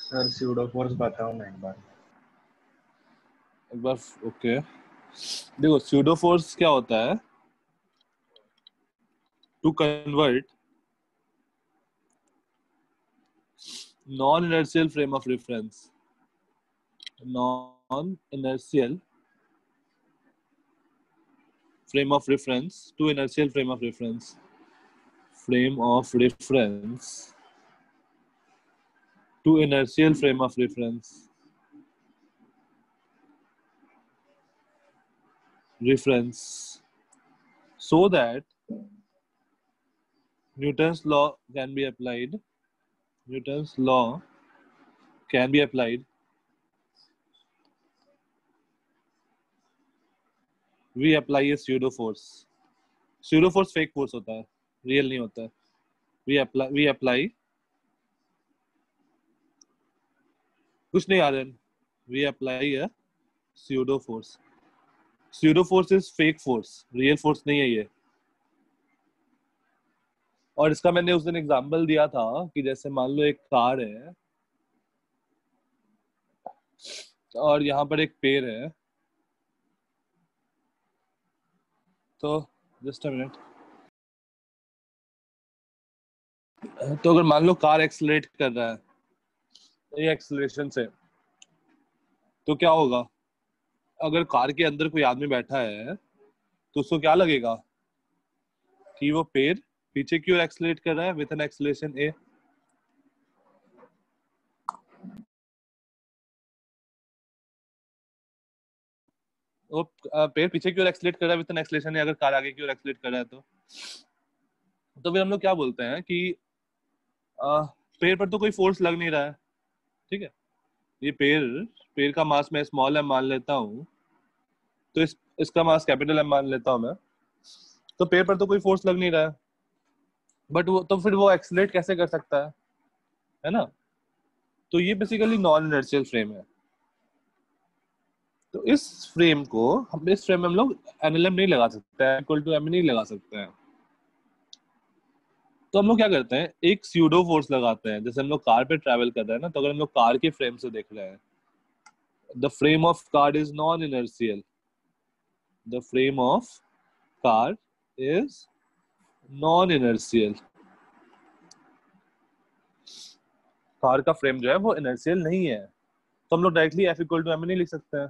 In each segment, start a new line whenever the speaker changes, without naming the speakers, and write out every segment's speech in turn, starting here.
Sir pseudo force बताओ ना एक बार।
ओके, देखो स्यूडो फोर्स क्या होता है, to convert non inertial frame of reference to inertial frame of reference to inertial frame of reference so that Newton's law can be applied. We apply a pseudo force. Pseudo force fake force होता है, real नहीं होता है. We apply कुछ नहीं आ रहा है. We apply a pseudo force. Pseudo force is fake force, real force नहीं है ये. और इसका मैंने उस दिन एग्जांपल दिया था कि जैसे मान लो एक कार है और यहाँ पर एक पेड़ है, तो जस्ट अ मिनट. तो अगर मान लो कार एक्सेलरेट कर रहा है ये एक्सेलरेशन से, तो क्या होगा, अगर कार के अंदर कोई आदमी बैठा है तो उसको क्या लगेगा कि वो पेड़ पीछे की ओर एक्सेलरेट कर रहा है विद एन एक्सेलरेशन ए. वो पेड़ पीछे की ओर एक्सेलरेट कर रहा है विद एन एक्सेलरेशन ए, अगर कार आगे की ओर एक्सेलरेट कर रहा है तो फिर हम लोग क्या बोलते हैं कि पेड़ पर तो कोई फोर्स लग नहीं रहा है, ठीक है. ये पेड़ का मास मैं स्मॉल एम मान लेता हूँ, तो इसका मास कैपिटल एम मान लेता हूँ मैं, तो पेड़ पर तो कोई फोर्स लग नहीं रहा है, बट वो तो फिर वो एक्सेलरेट कैसे कर सकता है ना. तो ये बेसिकली नॉन इनर्शियल फ्रेम है. तो इस फ्रेम में हम लोग एनएलएम नहीं लगा सकते हैं, इक्वल टू एम नहीं लगा सकते हैं. तो हम लोग क्या करते हैं, एक स्यूडो फोर्स लगाते हैं. जैसे हम लोग कार पे ट्रैवल कर रहे हैं ना, तो अगर हम लोग कार के फ्रेम से देख रहे हैं, the frame of car is non inertial. The frame of car is non inertial. Car का फ्रेम जो है वो इनर्शियल नहीं है, तो हम लोग directly F equal to M नहीं लिख सकते हैं.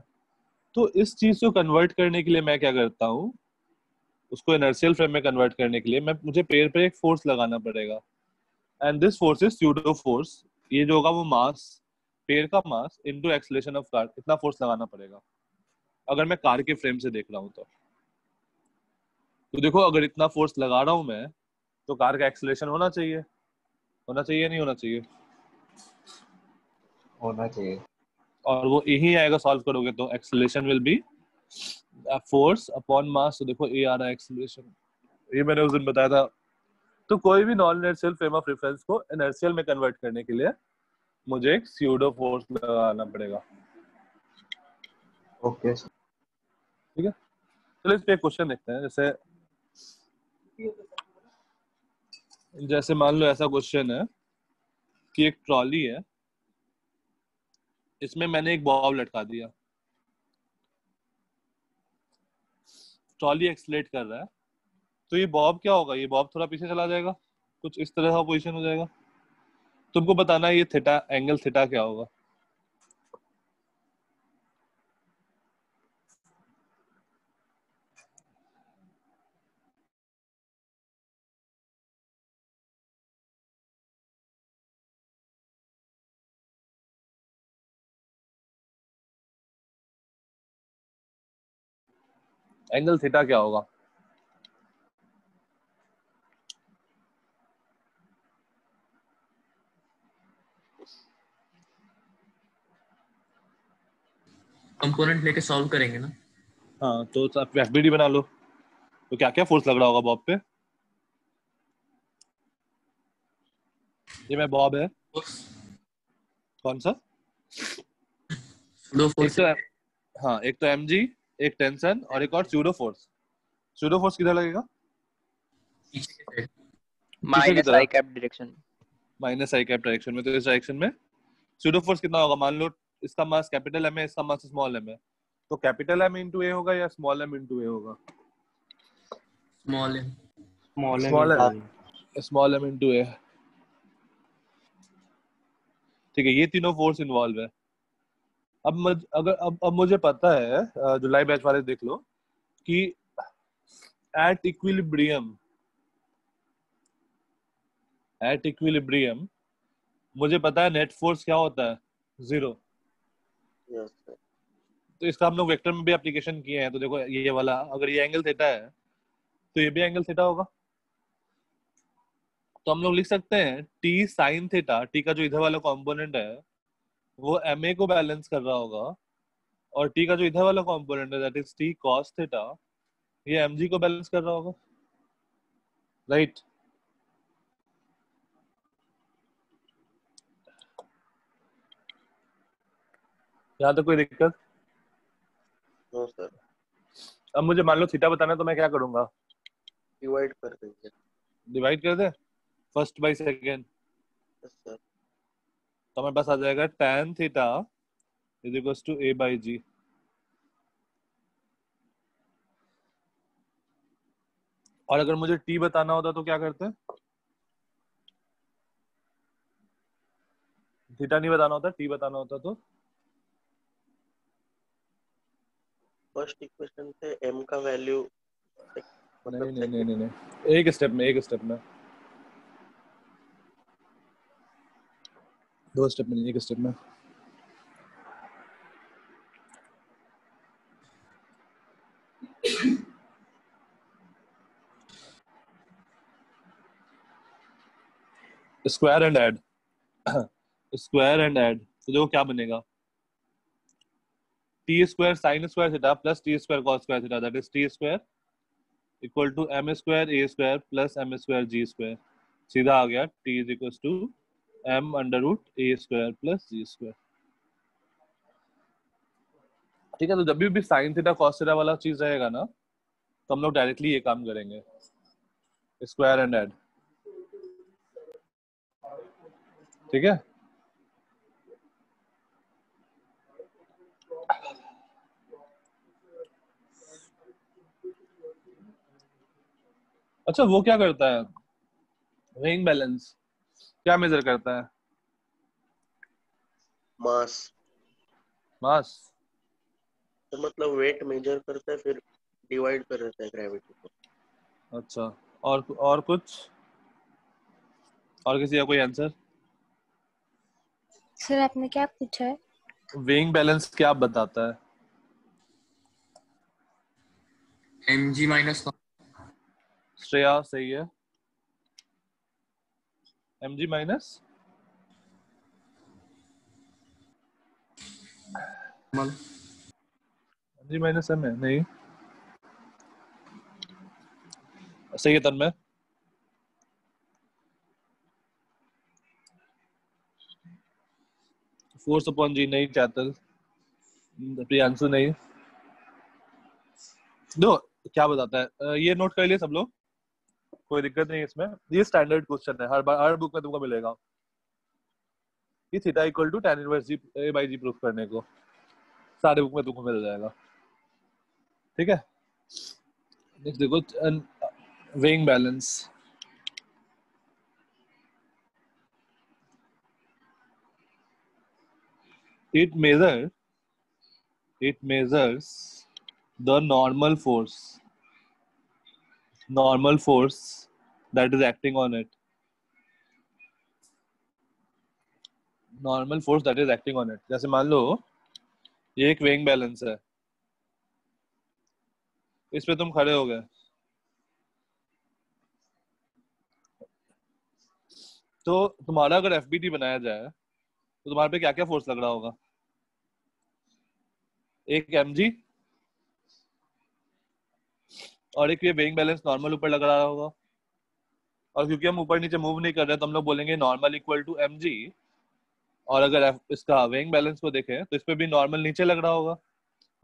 तो इस चीज को कन्वर्ट करने के लिए मैं क्या करता हूँ, उसको इनर्शियल फ्रेम में कन्वर्ट करने के लिए मुझे पेड़ पे एक फोर्स लगाना पड़ेगा. And this force is pseudo force. ये जो होगा वो मास, पेड़ का mass into acceleration of car, इतना फोर्स लगाना पड़ेगा अगर मैं कार के फ्रेम से देख रहा हूँ. तो देखो अगर इतना फोर्स लगा रहा हूँ मैं, तो कार का एक्सेलरेशन होना चाहिए नहीं होना चाहिए?
होना चाहिए.
और वो यही आएगा सॉल्व करोगे तो acceleration will be force upon मास. तो देखो ए आ रहा है एक्सेलरेशन, ये मैंने उस दिन बताया था. तो कोई भी non inertial frame of reference को इनर्शियल में कन्वर्ट करने के लिए मुझे एक स्यूडो फोर्स लगाना पड़ेगा.
ओके,
ठीक है. चलो इस पे एक क्वेश्चन देखते हैं. जैसे मान लो ऐसा क्वेश्चन है कि एक ट्रॉली है, इसमें मैंने एक बॉब लटका दिया, ट्रॉली एक्सलेट कर रहा है, तो ये बॉब क्या होगा, ये बॉब थोड़ा पीछे चला जाएगा, कुछ इस तरह का पोजीशन हो जाएगा. तुमको बताना है ये थीटा, एंगल थीटा क्या होगा. एंगल थीटा क्या होगा?
कंपोनेंट लेके सॉल्व करेंगे ना.
हाँ, तो आप एफबीडी बना लो. तो क्या क्या फोर्स लग रहा होगा बॉब पे? ये मैं बॉब है, कौन सा?
Pseudo force.
हाँ, एक तो एमजी, एक टेंशन और एक और स्यूडो फोर्स. स्यूडो फोर्स किधर लगेगा?
पीछे की साइड.
माइनस आई कैप डायरेक्शन.
माइनस आई कैप डायरेक्शन में. तो इस डायरेक्शन में स्यूडो फोर्स कितना होगा? मान लो इसका मास कैपिटल एम है, इसका मास स्मॉल एम है, तो कैपिटल एम इंटू ए होगा या स्मॉल एम इंटू ए होगा?
स्मॉल है।
Small M, small M into A. ठीक है, ये तीनों फोर्स इन्वॉल्व है। अब मुझे पता है, जुलाई बैच वाले देख लो कि एट इक्विलिब्रियम मुझे पता है नेट फोर्स क्या होता है, 0।
Yes sir.
तो इसका हम लोग वेक्टर में भी एप्लीकेशन किए हैं। तो देखो ये वाला, अगर ये एंगल थीटा है तो ये भी एंगल थीटा होगा। तो हम लोग लिख सकते हैं टी साइन थीटा, टी का जो इधर वाला कंपोनेंट है वो एम ए को बैलेंस कर रहा होगा, और टी का जो इधर वाला कंपोनेंट है that is T cos theta, ये एम जी को बैलेंस कर रहा होगा, राइट? यहाँ तक कोई दिक्कत?
No sir.
अब मुझे मान लो थीटा बताना है तो मैं क्या करूंगा?
डिवाइड कर देंगे।
डिवाइड कर दे first by second,
yes sir.
तो हमारे पास आ जाएगा tan theta is equals to a by G. और अगर मुझे t बताना होता तो क्या करते? थीटा नहीं बताना होता, t बताना होता तो
फर्स्ट इक्वेशन से m का वैल्यू
नहीं नहीं नहीं नहीं नहीं, एक स्टेप में, दो स्टेप में नहीं, एक स्टेप में। Square and add, square and add, तो देखो क्या बनेगा, t square sine square theta plus t square cos square theta that is t square equal to m square a square plus m square g square. सीधा आ गया t is equal to m under root a square plus g square. ठीक है, तो जब भी sine theta cos theta वाला चीज रहेगा ना, तो हम लोग डायरेक्टली ये काम करेंगे, स्क्वायर एंड ऐड। ठीक है, अच्छा वो क्या करता है, वेइंग बैलेंस क्या मेजर करता है?
मास।
मास,
तो मतलब वेट मेजर करता है, फिर डिवाइड कर देता है ग्रेविटी को।
अच्छा, और कुछ, और किसी का कोई आंसर?
सर आपने क्या पूछा है?
वेइंग बैलेंस क्या बताता है?
mg माइनस
श्रेया सही है, mg minus mg minus m है, नहीं सही है तन्मय। फोर्स अपॉन जी नहीं, चातल प्रियांशु नहीं। दो क्या बताता है, ये नोट कर लिए सब लोग, कोई दिक्कत नहीं इसमें, ये स्टैंडर्ड क्वेश्चन है, हर बार हर बुक में तुमको मिलेगा। ये theta equal to tan inverse g a by g proof करने को सारे बुक में तुमको मिल जाएगा। ठीक है, नेक्स्ट देखो, weighing balance. it measures the normal force that is acting on it, जैसे मान लो ये एक वेइंग बैलेंस है, इस पे तुम खड़े हो गए, तो तुम्हारा अगर एफबीटी बनाया जाए तो तुम्हारे पे क्या क्या फोर्स लग रहा होगा? एक एमजी, और एक ये वेइंग बैलेंस नॉर्मल ऊपर लग रहा होगा, और क्योंकि हम ऊपर नीचे मूव नहीं कर रहे तो हम लोग बोलेंगे नॉर्मल इक्वल टू एमजी। और अगर इसका वेइंग बैलेंस को देखें तो इस पे भी नॉर्मल नीचे लग रहा होगा,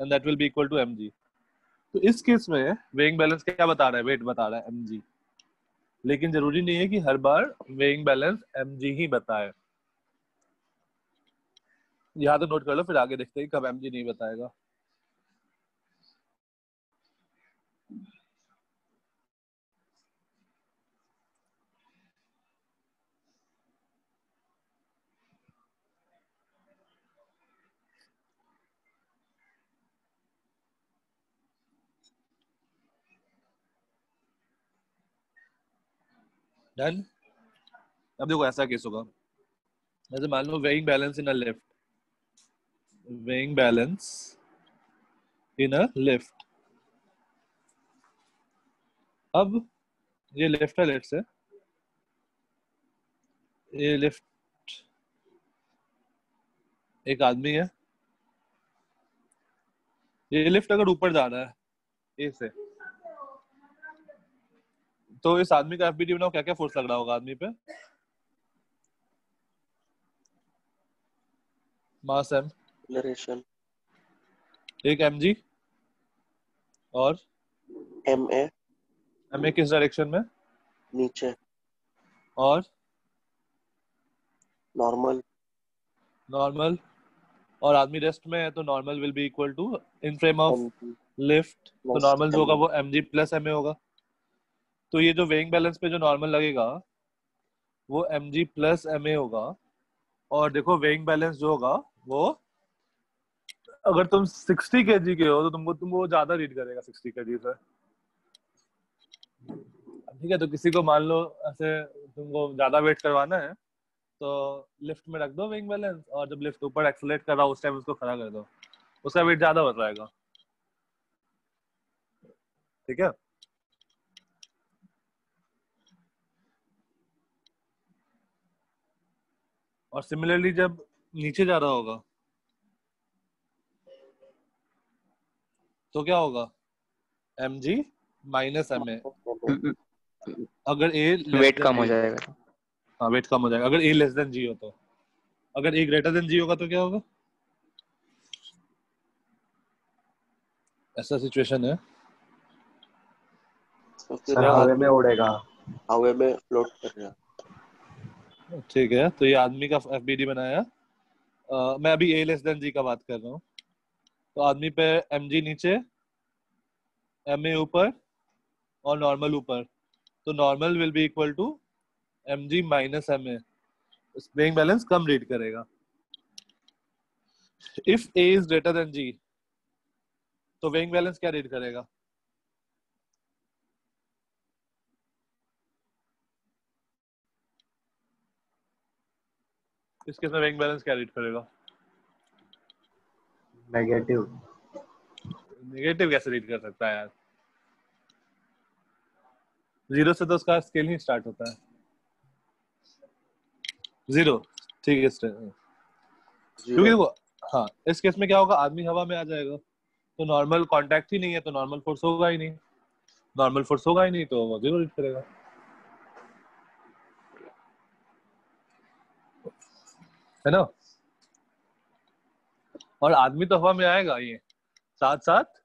and that will be equal to mg. तो इस केस में वेइंग बैलेंस क्या बता रहा है? वेट बता रहा है एमजी, लेकिन जरूरी नहीं है कि हर बार वेइंग बैलेंस एमजी ही बताए। यहाँ तो नोट कर लो, फिर आगे देखते हैं कब एमजी नहीं बताएगा। डन। अब देखो ऐसा केस होगा, जैसे मान लो weighing balance in a lift, weighing balance in a lift. अब ये लिफ्ट है, लेट्स से ये लिफ्ट, एक आदमी है, ये लिफ्ट अगर ऊपर जा रहा है ए से, तो इस आदमी का एफबीडी बनाओ, क्या क्या फोर्स लग रहा होगा आदमी पे? मास एम,
एक्सेलरेशन
एक एमजी, और
एमए
एमए किस डायरेक्शन में?
नीचे,
और
नॉर्मल
नॉर्मल, और आदमी रेस्ट में है तो normal will be equal to in frame of
mg
lift, तो
प्लस
नॉर्मल जो होगा
एमए।
वो एमजी प्लस एमए होगा। तो ये जो वेइंग बैलेंस पे जो नॉर्मल लगेगा वो एमजी प्लस एमए होगा। और देखो वेइंग बैलेंस जो होगा वो, अगर तुम 60 केजी के हो तो तुमको ज्यादा रीड करेगा 60 केजी से। ठीक है, तो किसी को मान लो ऐसे तुमको ज्यादा वेट करवाना है तो लिफ्ट में रख दो वेइंग बैलेंस, और जब लिफ्ट ऊपर एक्सेलरेट कर रहा हो उस टाइम उसको खड़ा कर दो, उसका वेट ज्यादा बढ़ जाएगा। ठीक है, और सिमिलरली जब नीचे जा रहा होगा तो क्या होगा? mg माइनस एमए, अगर ए लेस
वेट
देन
कम हो
जी हो।
जाएगा।
हाँ, वेट कम हो जाएगा अगर ए लेस देन जी हो तो। अगर ए ग्रेटर देन जी होगा तो क्या होगा? ऐसा सिचुएशन है,
तो फिर
सर हवा में उड़ेगा।
हवा में फ्लोट कर रहा है।
ठीक है, तो ये आदमी का एफबीडी बनाया। मैं अभी ए लेस देन जी का बात कर रहा हूँ। तो आदमी पे एमजी नीचे, एमए ऊपर, और नॉर्मल ऊपर, तो normal will be equal to MG minus MA. Weighing balance कम रीड करेगा। If A is greater than G तो वेइंग बैलेंस क्या रीड करेगा? इस केस में वेइंग बैलेंस क्या रीड करेगा?
नेगेटिव।
नेगेटिव कैसे रीड कर सकता है यार? जीरो से तो उसका स्केल ही स्टार्ट होता है। जीरो, ठीक है, क्योंकि देखो, हाँ इस केस में क्या होगा, आदमी हवा में आ जाएगा तो नॉर्मल कांटेक्ट ही नहीं है, तो नॉर्मल फोर्स होगा ही नहीं, नॉर्मल फोर्स होगा ही नहीं तो वो जीरो रीड करेगा, है ना। और आदमी तो हवा में आएगा ही, साथ साथ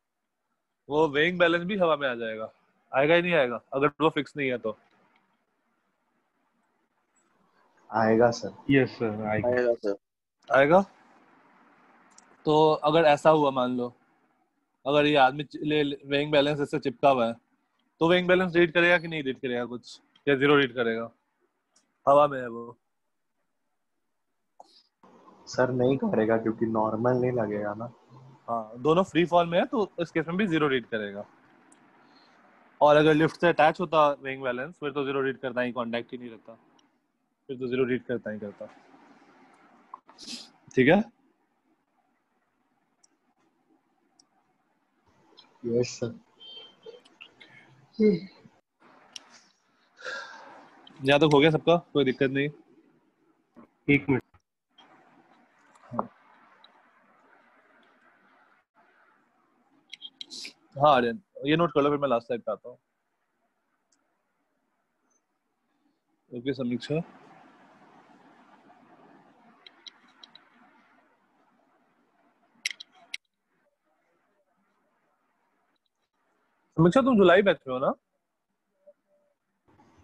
वो वेइंग बैलेंस भी हवा में आ जाएगा। आएगा ही नहीं आएगा अगर वो फिक्स नहीं है तो?
आएगा सर।
यस सर, आएगा।
आएगा सर।
आएगा। तो अगर ऐसा हुआ, मान लो अगर ये आदमी वेइंग बैलेंस इससे चिपका हुआ है तो वेइंग बैलेंस रीड करेगा कि नहीं रीड करेगा कुछ, या जीरो रीड करेगा? हवा में है वो।
सर नहीं करेगा क्योंकि नॉर्मल नहीं लगेगा ना।
हाँ, दोनों फ्री फॉल में है तो इस केस में भी जीरो रीड करेगा। और अगर लिफ्ट से अटैच होता वेइंग बैलेंस फिर तो जीरो रीड करता ही, कांटेक्ट ही नहीं रहता, फिर तो जीरो रीड करता ही करता। ठीक है,
यस सर।
यहाँ तक हो गया सबका, कोई दिक्कत नहीं?
एक मिनट।
हाँ आर्यन, ये नोट कर लो, फिर मैं लास्ट साइड पे आता हूँ। ओके समीक्षा, समीक्षा तुम जुलाई बैच में हो ना?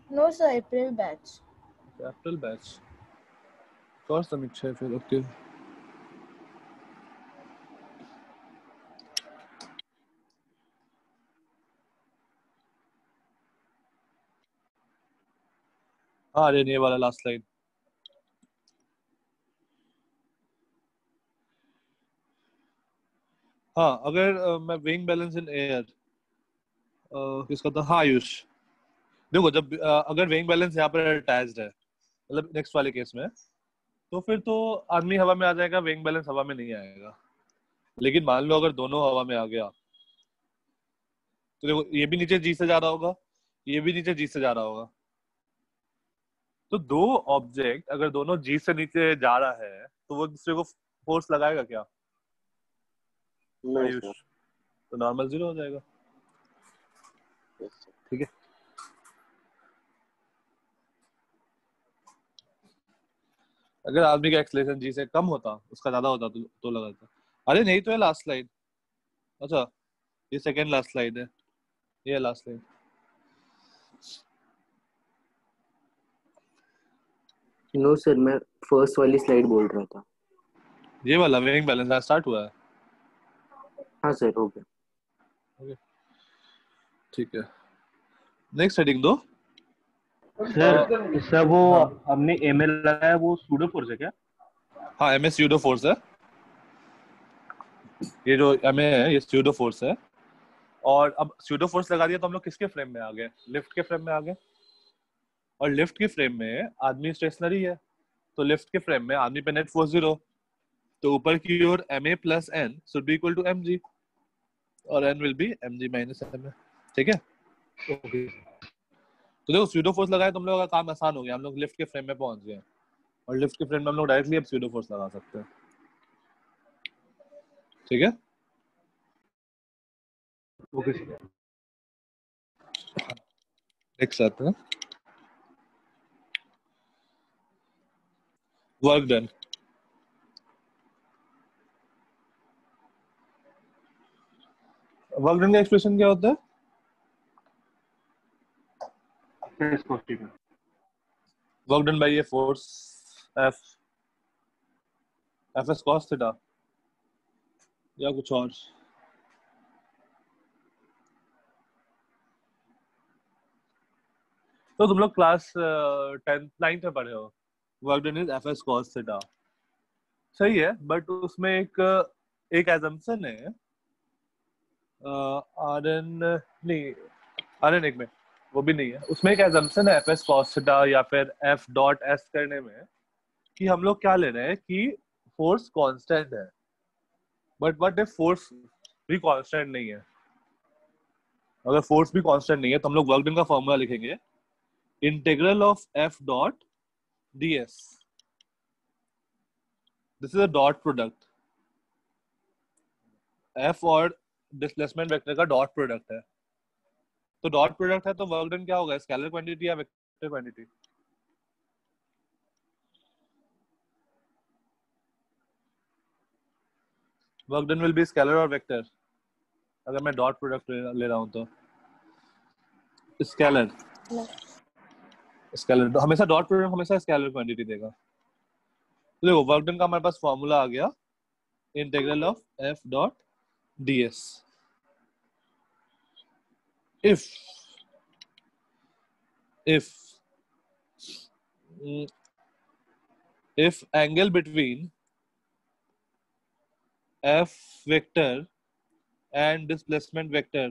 No sir, April batch.
अप्रैल बैच। और समीक्षा है फिर, ओके। हाँ अरे ये वाला लास्ट स्लाइड। हाँ अगर मैं वेइंग बैलेंस इन एयर किसका था, हाँ आयुष। देखो जब अगर वेइंग बैलेंस यहाँ पर अटैच्ड है, मतलब नेक्स्ट वाले केस में, तो फिर तो आदमी हवा में आ जाएगा, वेइंग बैलेंस हवा में नहीं आएगा। लेकिन मान लो अगर दोनों हवा में आ गया, तो देखो ये भी नीचे जी से जा रहा होगा, ये भी नीचे जी से जा रहा होगा। तो दो ऑब्जेक्ट अगर दोनों जी से नीचे जा रहा है तो वो दूसरे को फोर्स लगाएगा क्या
नो
आयुष?
सर।
तो नॉर्मल जीरो हो जाएगा।
Yes sir.
ठीक है, अगर आदमी का एक्सेलरेशन जी से कम होता, उसका ज्यादा होता तो लगाता। अरे नहीं तो है लास्ट स्लाइड। अच्छा ये सेकंड लास्ट स्लाइड है, ये लास्ट स्लाइड।
नो सर, मैं फर्स्ट वाली स्लाइड बोल रहा था।
ये वाला वेइंग बैलेंस आज स्टार्ट हुआ है।
हाँ सर, हो गया।
ठीक है, नेक्स्ट हेडिंग दो।
सर सर वो हमने एमएल लगाया वो सूडो फोर्स है क्या?
हाँ एम एस स्यूडो फोर्स है, ये जो एम है ये स्यूडो फोर्स है। और अब स्यूडो फोर्स लगा दिया तो हम लोग किसके फ्रेम में आ गए? लिफ्ट के फ्रेम में आ गए। और लिफ्ट के फ्रेम में आदमी स्टेशनरी है, तो लिफ्ट के फ्रेम में आदमी पे नेट फोर्स 0, तो ऊपर की ओर M A plus N should be equal to M G, और N will be M G minus M A. ठीक है,
ओके।
तो देखो स्यूडो फोर्स लगाए तो हम लोग का काम आसान हो गया, हम लोग लिफ्ट के फ्रेम में पहुंच गए, और लिफ्ट के फ्रेम में हम लोग डायरेक्टली अब स्यूडो फोर्स लगा सकते हैं। ठीक है,
ओके सर।
एक साथ है वर्क डन। वर्क डन का एक्सप्रेशन क्या होता है? Work done bye a force F F S cos theta या कुछ और। तो तुम लोग क्लास 10th 9th में पढ़े हो, work done is F S cos theta. सही है, बट उसमें एक एजम्पशन है आर एन नहीं, आर एन एक में वो भी नहीं है, उसमें एक एजम्पशन है एफ एस कॉस थीटा या फिर एफ डॉट एस करने में, कि हम लोग क्या ले रहे हैं कि फोर्स कांस्टेंट है। बट व्हाट इफ फोर्स भी कांस्टेंट नहीं है? अगर फोर्स भी कांस्टेंट नहीं है तो हम लोग वर्क डन का फॉर्मूला लिखेंगे, integral of F dot ds, this is a dot product, F और डिस्प्लेसमेंट वेक्टर का डॉट प्रोडक्ट है। तो डॉट प्रोडक्ट है तो वर्क डन क्या होगा, स्केलर क्वांटिटी या vector quantity? Work done will B scalar और वेक्टर, अगर मैं डॉट प्रोडक्ट ले रहा हूं तो स्केलर। स्केलर हमेशा डॉट प्रोडक्ट हमेशा स्केलर क्वांटिटी देगा। तो देखो वर्क डन का हमारे पास फॉर्मूला आ गया, integral of F dot ds if if if angle between f vector and displacement vector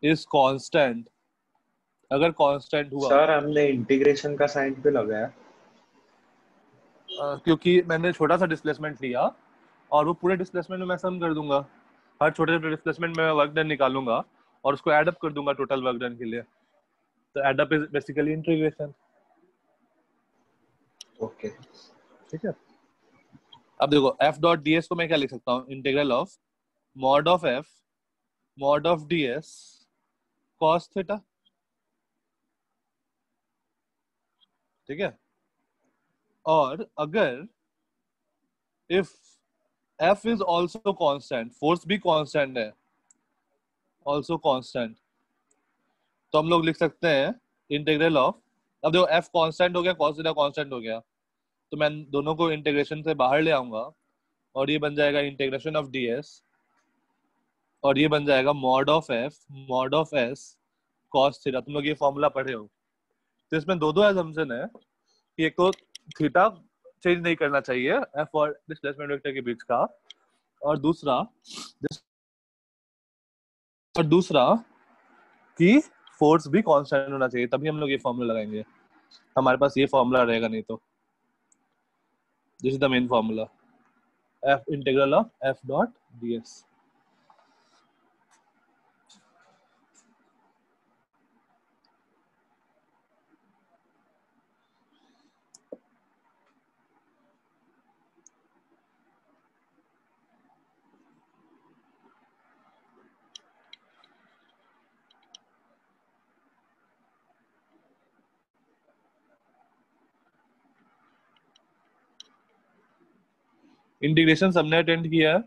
is constant, अगर कांस्टेंट हुआ,
सर हमने इंटीग्रेशन का साइन क्यों लगाया?
क्योंकि मैंने छोटा सा डिस्प्लेसमेंट लिया और वो पूरे डिस्प्लेसमेंट में मैं सम कर दूंगा, हर छोटे छोटे डिस्प्लेसमेंट में मैं वर्क डन निकालूंगा और उसको एड अप कर दूंगा टोटल वर्क डन के लिए। तो add up is basically integration.
Okay
ठीक है, अब देखो एफ डॉट डी एस को मैं क्या लिख सकता हूँ, integral of mod of F mod of D S cos theta. ठीक है, और अगर if F is also constant, force भी कॉन्स्टेंट है, ऑल्सो कॉन्स्टेंट, तो हम लोग लिख सकते हैं इंटीग्रल ऑफ, अब देखो एफ कॉन्स्टेंट हो गया, कॉस थीटा कॉन्स्टेंट हो गया, तो मैं दोनों को इंटीग्रेशन से बाहर ले आऊंगा और ये बन जाएगा इंटीग्रेशन ऑफ ds, और ये बन जाएगा mod of F mod of S cos theta, तुम लोग ये फॉर्मूला पढ़े हो, तो इसमें दो assumption है कि एक तो थीटा चेंज नहीं करना चाहिए एफ और डिस्प्लेसमेंट वेक्टर के बीच का, और दूसरा कि फोर्स भी कांस्टेंट होना चाहिए, तभी हम लोग ये फॉर्मूला लगाएंगे। हमारे पास ये फॉर्मूला रहेगा नहीं तो this is the main formula, F integral of F dot DS. Integration सबने अटेंड किया है?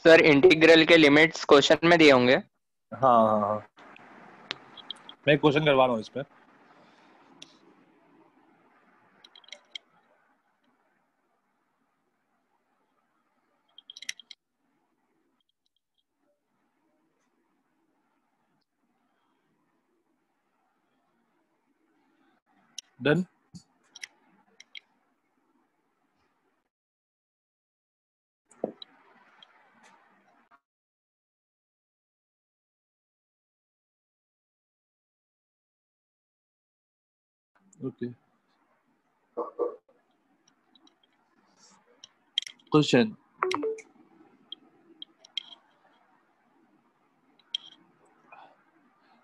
सर इंटीग्रल के लिमिट्स क्वेश्चन में दिए होंगे।
हाँ हाँ हाँ, मैं क्वेश्चन करवा रहा हूँ इस पे। डन। ओके, क्वेश्चन,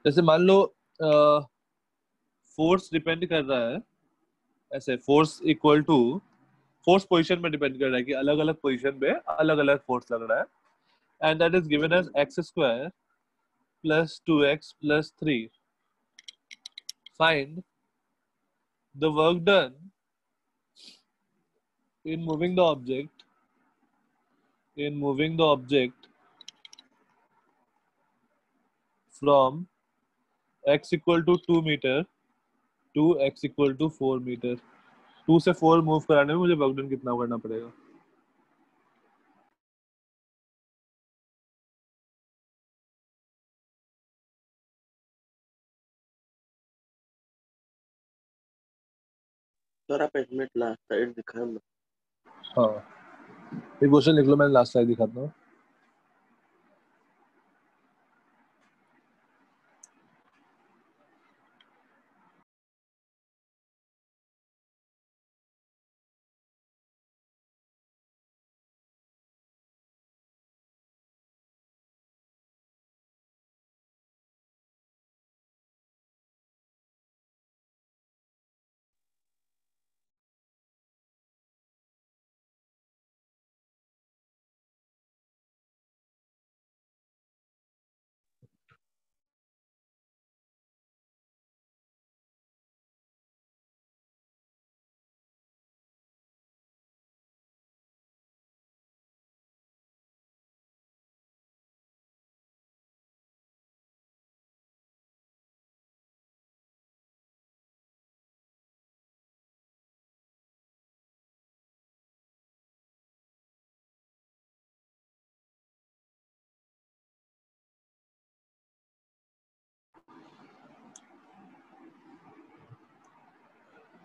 जैसे मान लो फोर्स डिपेंड कर रहा है, ऐसे force equal to, force position में डिपेंड कर रहा है कि अलग अलग पोजीशन पे अलग अलग फोर्स लग रहा है, and that is given as x square plus 2x plus 3। Find the work done in moving the object from x equal to 2 meter to x equal to 4 meter। 2 से 4 मूव कराने में मुझे वर्क डन कितना करना पड़ेगा?
Sir आप एक minute last side दिखाएं ना।
हाँ, ये क्वेश्चन लिख लो, मैं लास्ट स्लाइड दिखाता हूँ।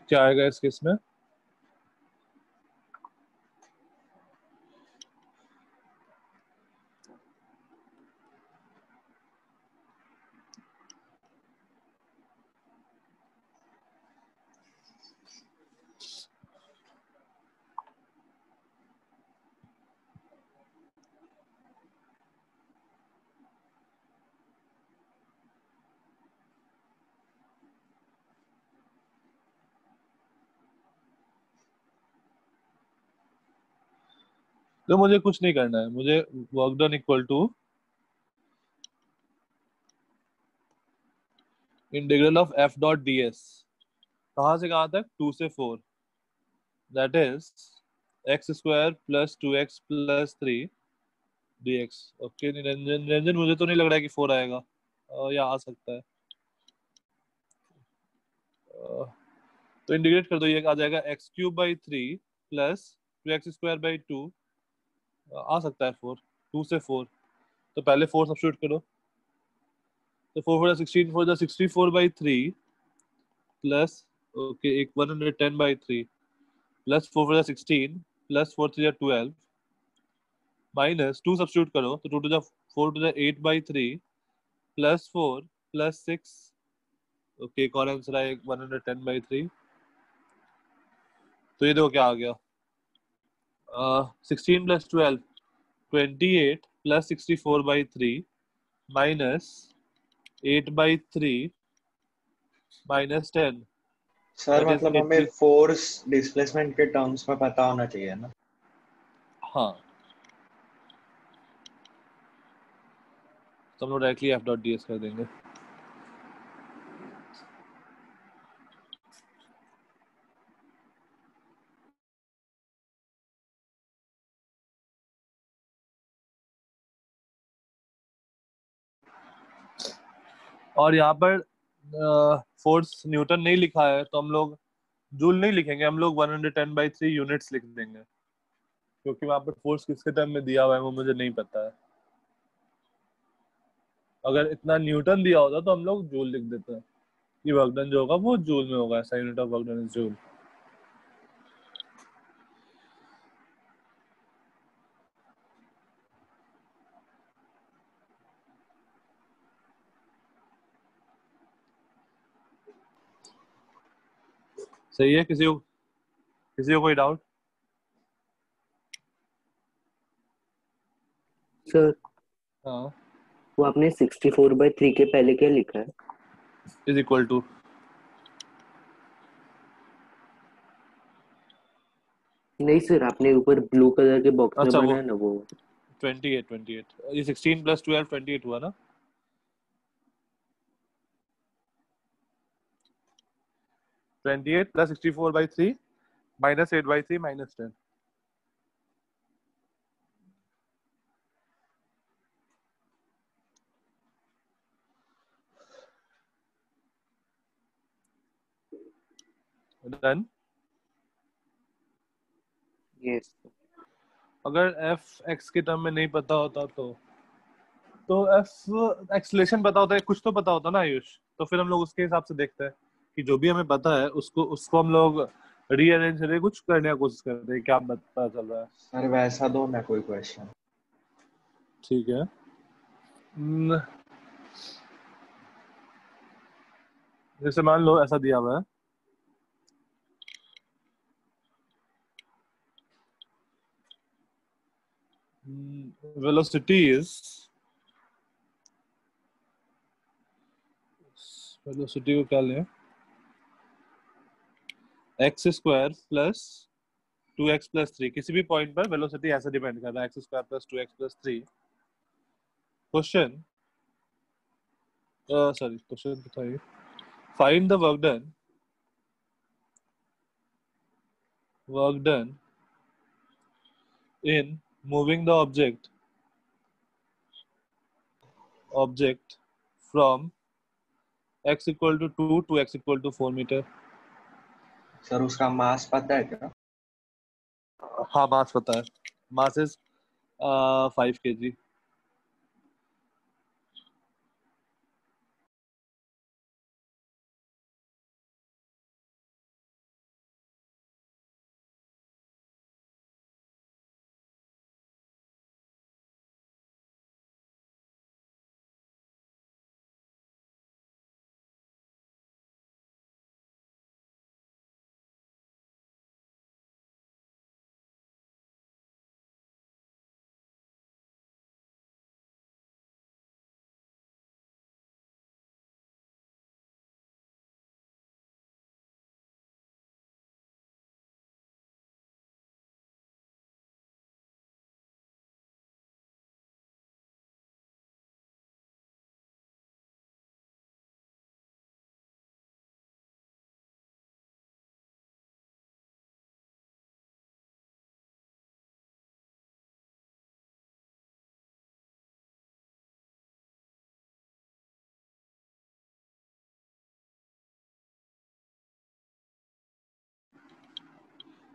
क्या आएगा इस केस में? तो मुझे कुछ नहीं करना है, मुझे work done equal to integral of F dot D s, कहाँ से कहाँ तक? 2 से 4, that is x square plus 2x plus 3 dx। Okay Niranjan, Niranjan मुझे तो नहीं लग रहा है कि 4 आएगा, या आ सकता है। तो इंटीग्रेट कर दो, ये आ जाएगा x³ by 3 plus 2x² by 2 आ सकता है 4, 2 से 4, तो पहले 4 सब्स्टिट्यूट करो, तो 4 4 16, 4 64/3 प्लस, ओके, एक 110/3 प्लस 4 4 16 प्लस 4 3 12 माइनस 2 सब्स्टिट्यूट करो, तो 2 to 4 to 8/3 plus 4 plus 6, okay, एक और आंसर आया 110/3। तो ये देखो क्या आ गया, 16 plus 12 28 plus 64/3 minus 8/3 minus 10,
sir
that is
मतलब हमें
80।
फोर्स डिस्प्लेसमेंट के टर्म्स में पता होना चाहिए ना।
हाँ, तो हम लोग डायरेक्टली F.ds कर देंगे। और यहाँ पर फोर्स न्यूटन नहीं लिखा है, तो हम लोग जूल नहीं लिखेंगे, हम लोग 110/3 यूनिट्स लिख देंगे, क्योंकि वहां पर फोर्स किसके टर्म में दिया हुआ है वो मुझे नहीं पता है। अगर इतना न्यूटन दिया होता तो हम लोग जूल लिख देते हैं कि वर्क डन जो होगा वो जूल में होगा, ऐसा unit of work done is joule. सही है, किसी को कोई डाउट?
सर
हाँ,
वो आपने 64/3 के पहले क्या लिखा है?
इज इक्वल टू,
नहीं सर, आपने ऊपर ब्लू कलर के बॉक्स में
अच्छा वो
बनाया ना वो।
28, ये 16 प्लस 12 28 हुआ ना। 28 plus 64/3 minus 8/3 minus 10। Done.
Yes.
अगर एफ एक्स के टर्म में नहीं पता होता तो एफ एक्सलेशन पता होता है, कुछ तो पता होता ना आयुष, तो फिर हम लोग उसके हिसाब से देखते हैं कि जो भी हमें पता है उसको उसको हम लोग रीअरेंज करके कुछ करने की कोशिश करते हैं, क्या पता चल रहा है।
सर वैसा दो ना कोई क्वेश्चन।
ठीक है। जैसे मान लो ऐसा दिया हुआ है, वेलोसिटी इज, वेलोसिटी को क्या लें, x² प्लस 2x+3, किसी भी पॉइंट पर वेलोसिटी ऐसे डिपेंड कर रहा है, x² plus 2x+3। Question, sorry question तो था ये, find the work done in moving the object from x equal to 2 to x equal to 4 मीटर।
सर उसका मास पता है क्या?
हाँ, मास पता है, मास इज 5 kg।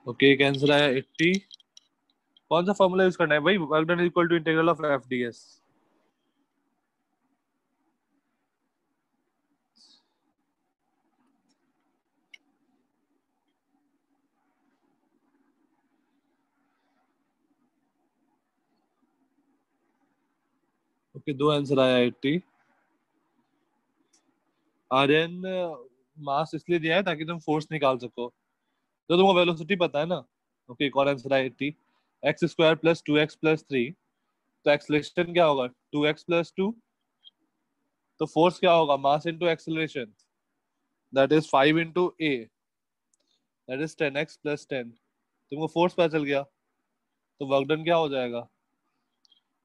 ओके, एक आंसर आया 80, कौन सा फॉर्मूला यूज करना है भाई? Work done equal to integral of f d s. Okay, दो आंसर आया 80। आर्यन, मास इसलिए दिया है ताकि तुम फोर्स निकाल सको, तो तुमको वेलोसिटी पता है ना। ओके, एक और आंसर आया 80। X square plus 2x plus 3, तो एक्सलेशन क्या होगा? 2x plus 2। तो फोर्स क्या होगा? Mass into acceleration, that is 5 into A, that is 10x plus 10। तुमको फोर्स पता चल गया, तो वर्क डन क्या हो जाएगा?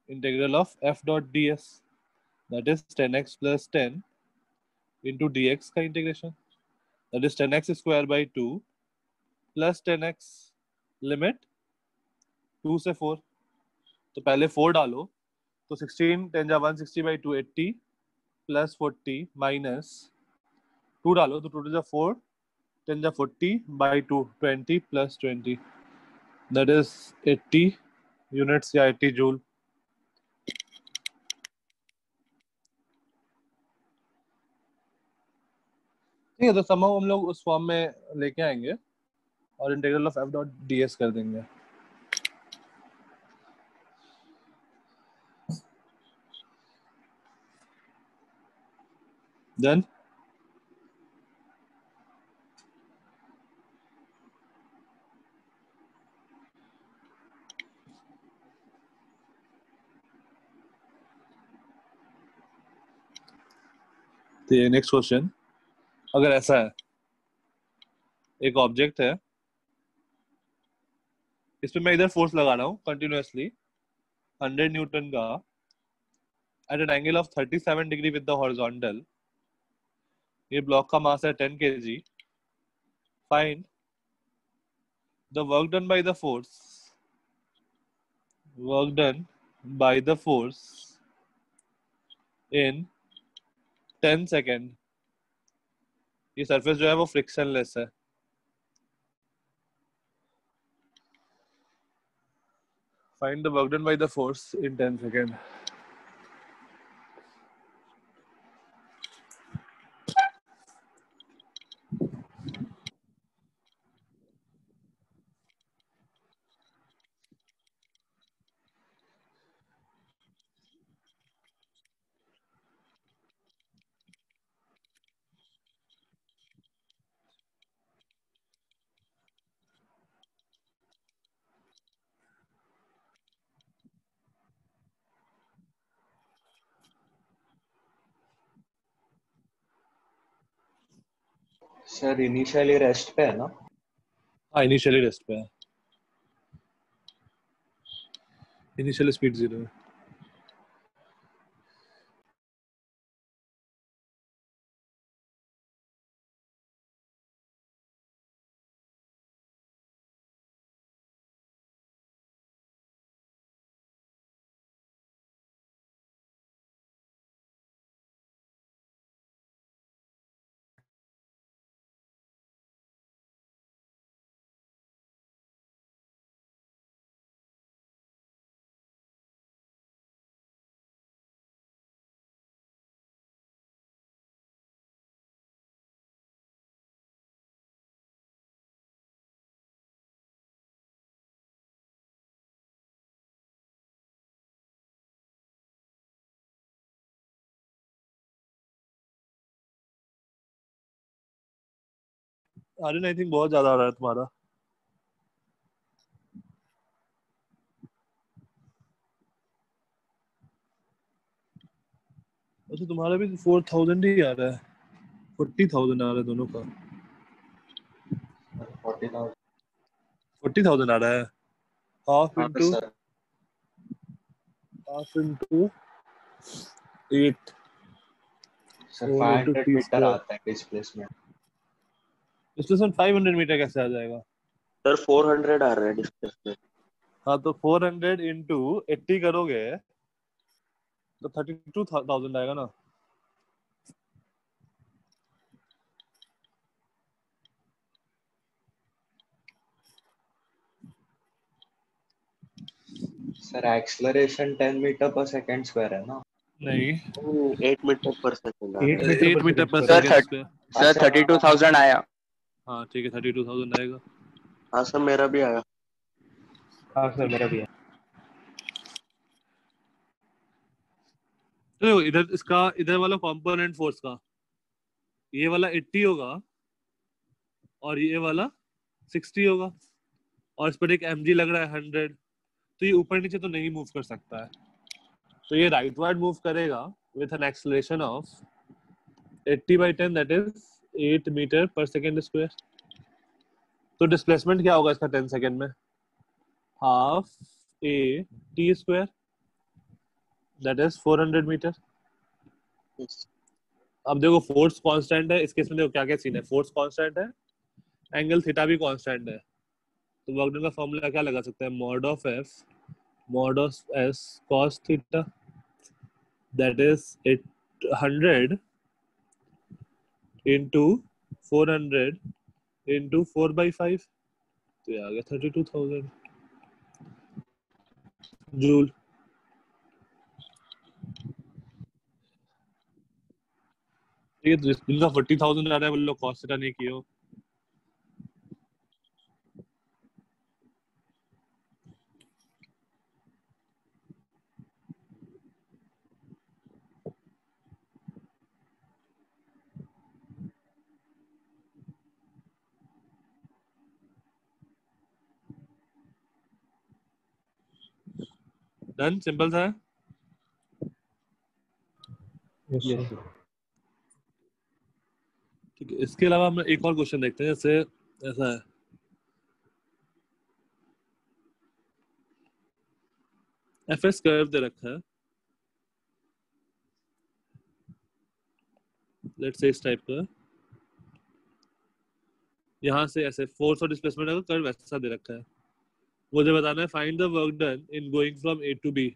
Integral of F dot D S, that is 10x plus 10 into D X का integration, that is 10x square by 2 plus 10x, limit 2 से 4। तो पहले 4 डालो, तो 16 10 जा 160 बाई 2 80 प्लस 40 माइनस 2 डालो, तो 2 जा 4 10 जा 40 by 2 20 plus 20, that is 80 units या 80 जूल। ठीक है, तो समहाउ हम लोग उस फॉर्म में लेके आएंगे और integral of F dot D S कर देंगे। देन तो ये नेक्स्ट क्वेश्चन, अगर ऐसा है, एक ऑब्जेक्ट है, इस पे मैं इधर फोर्स लगा रहा हूँ कंटिन्यूअसली 100 न्यूटन का at an angle of 37 degree with the horizontal. ये ब्लॉक का मास है 10 kg। Find the work done by the force, work done by the force in 10 second. ये सरफेस जो है वो फ्रिक्शनलेस है। Find the work done by the force in 10 second.
Sir initially rest पे है ना?
हाँ, इनिशियली रेस्ट पे है, इनिशियल स्पीड 0 है। आर्यन, आई थिंक बहुत ज्यादा आ रहा है तुम्हारा। अच्छा, तुम्हारा भी 4000 ही आ रहा है, 40,000 आ रहा है दोनों का।
40,000।
40,000 आ रहा है, हाफ
हाँ
into
sir.
8
sir
4 into
500
t
metre
square.
आता है डिस्प्लेसमेंट।
डिस्प्लेसमेंट 500 मीटर कैसे आ जाएगा?
सर 400 आ रहा है डिस्प्लेसमेंट।
हाँ, तो 400 इंटू 80 करोगे तो 32,000 आएगा ना।
Sir acceleration 10 metre per second square है ना?
नहीं,
8 मीटर पर सेकंड आ
8
रहा है।
8
8 मीटर पर
सर
सेकंड स्क्वायर।
सर 32,000 आया।
हाँ ठीक है, 32,000 आएगा।
हाँ सर मेरा भी आया।
हाँ सर मेरा भी है।
तो इधर इसका इधर वाला कंपोनेंट फोर्स का ये वाला 80 होगा और ये वाला 60 होगा, और इस पर एक mg लग रहा है 100, तो ये ऊपर नीचे तो नहीं मूव कर सकता है, तो ये राइटवर्ड मूव करेगा with an acceleration of 80/10 that is 8 metre पर सेकेंड स्क्वायर। तो डिस्प्लेसमेंट क्या होगा इसका 10 सेकेंड में? Half a t square that is 400 metre. अब देखो फोर्स कांस्टेंट है, इस केस में देखो क्या क्या सीन है, फोर्स कांस्टेंट है, एंगल थीटा भी कांस्टेंट है, तो वर्क डन का फॉर्मूला क्या लगा सकते हैं? Mod of f mod of s cos theta that is 100 into 400 into 4/5, तो ये आ गया 32,000 जूल। ये जिनका 40,000 आ रहा है वो लोग कॉस थीटा नहीं किए हो। डन, सिंपल था।
यस
ठीक है, इसके अलावा हम एक और क्वेश्चन देखते हैं। जैसे ऐसा है, एफएस कर्व दे रखा है, लेट्स से इस टाइप का, यहाँ से ऐसे फोर्स और डिस्प्लेसमेंट का कर्व ऐसा दे रखा है। मुझे बताना है find the work done in going from a to b.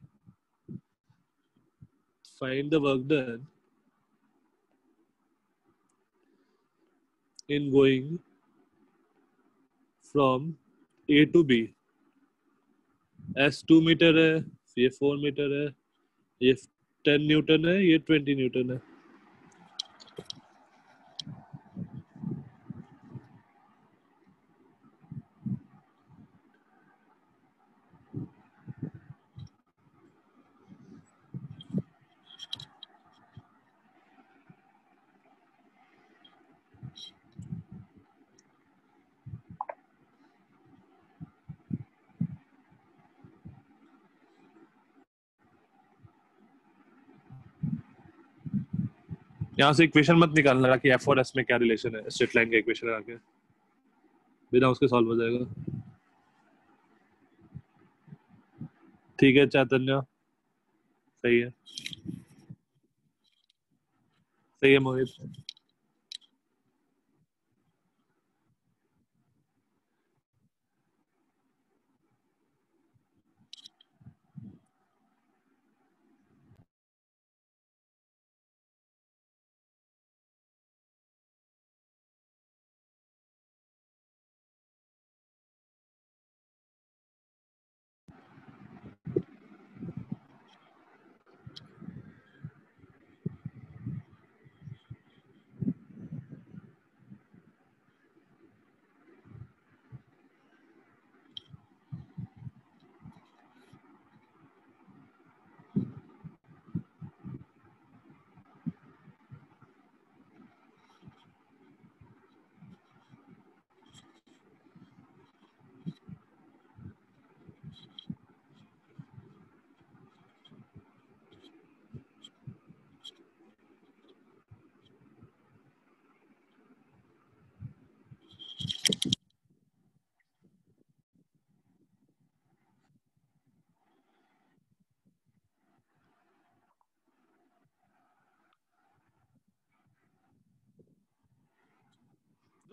Find the work done in going from a to b. S 2 metre है, ये 4 मीटर है, ये 10 न्यूटन है, ये 20 न्यूटन है। यहाँ से इक्वेशन मत निकालना लगा कि एफ और एस में क्या रिलेशन है, स्ट्रेट लाइन का इक्वेशन लगा के, बिना उसके सॉल्व हो जाएगा। ठीक है चैतन्य, सही है, सही है मोहित।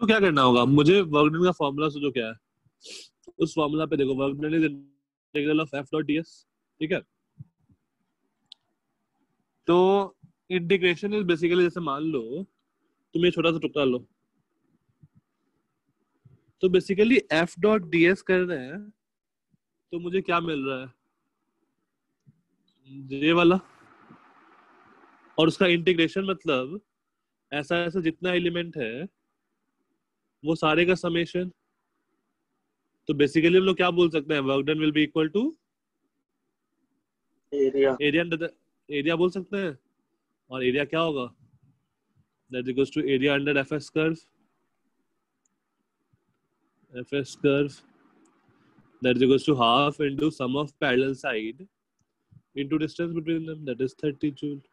तो क्या करना होगा मुझे? वर्क डन का फॉर्मूला सोचो क्या है, उस फॉर्मूला पे देखो, work done is integral of F dot DS. ठीक है, तो इंटीग्रेशन इज बेसिकली, जैसे मान लो तुम ये छोटा सा टुकड़ा लो, तो बेसिकली एफ डॉट डीएस कर रहे हैं, तो मुझे क्या मिल रहा है? ये वाला, और उसका इंटीग्रेशन मतलब ऐसा ऐसा जितना एलिमेंट है वो सारे का समेशन। तो बेसिकली हम लोग क्या बोल सकते हैं, work done will be equal to
area
area under the area बोल सकते हैं। और एरिया क्या होगा, that equals to area under fs curve, fs curve that is equals to half into sum of parallel side into distance between them, that is 30 joule.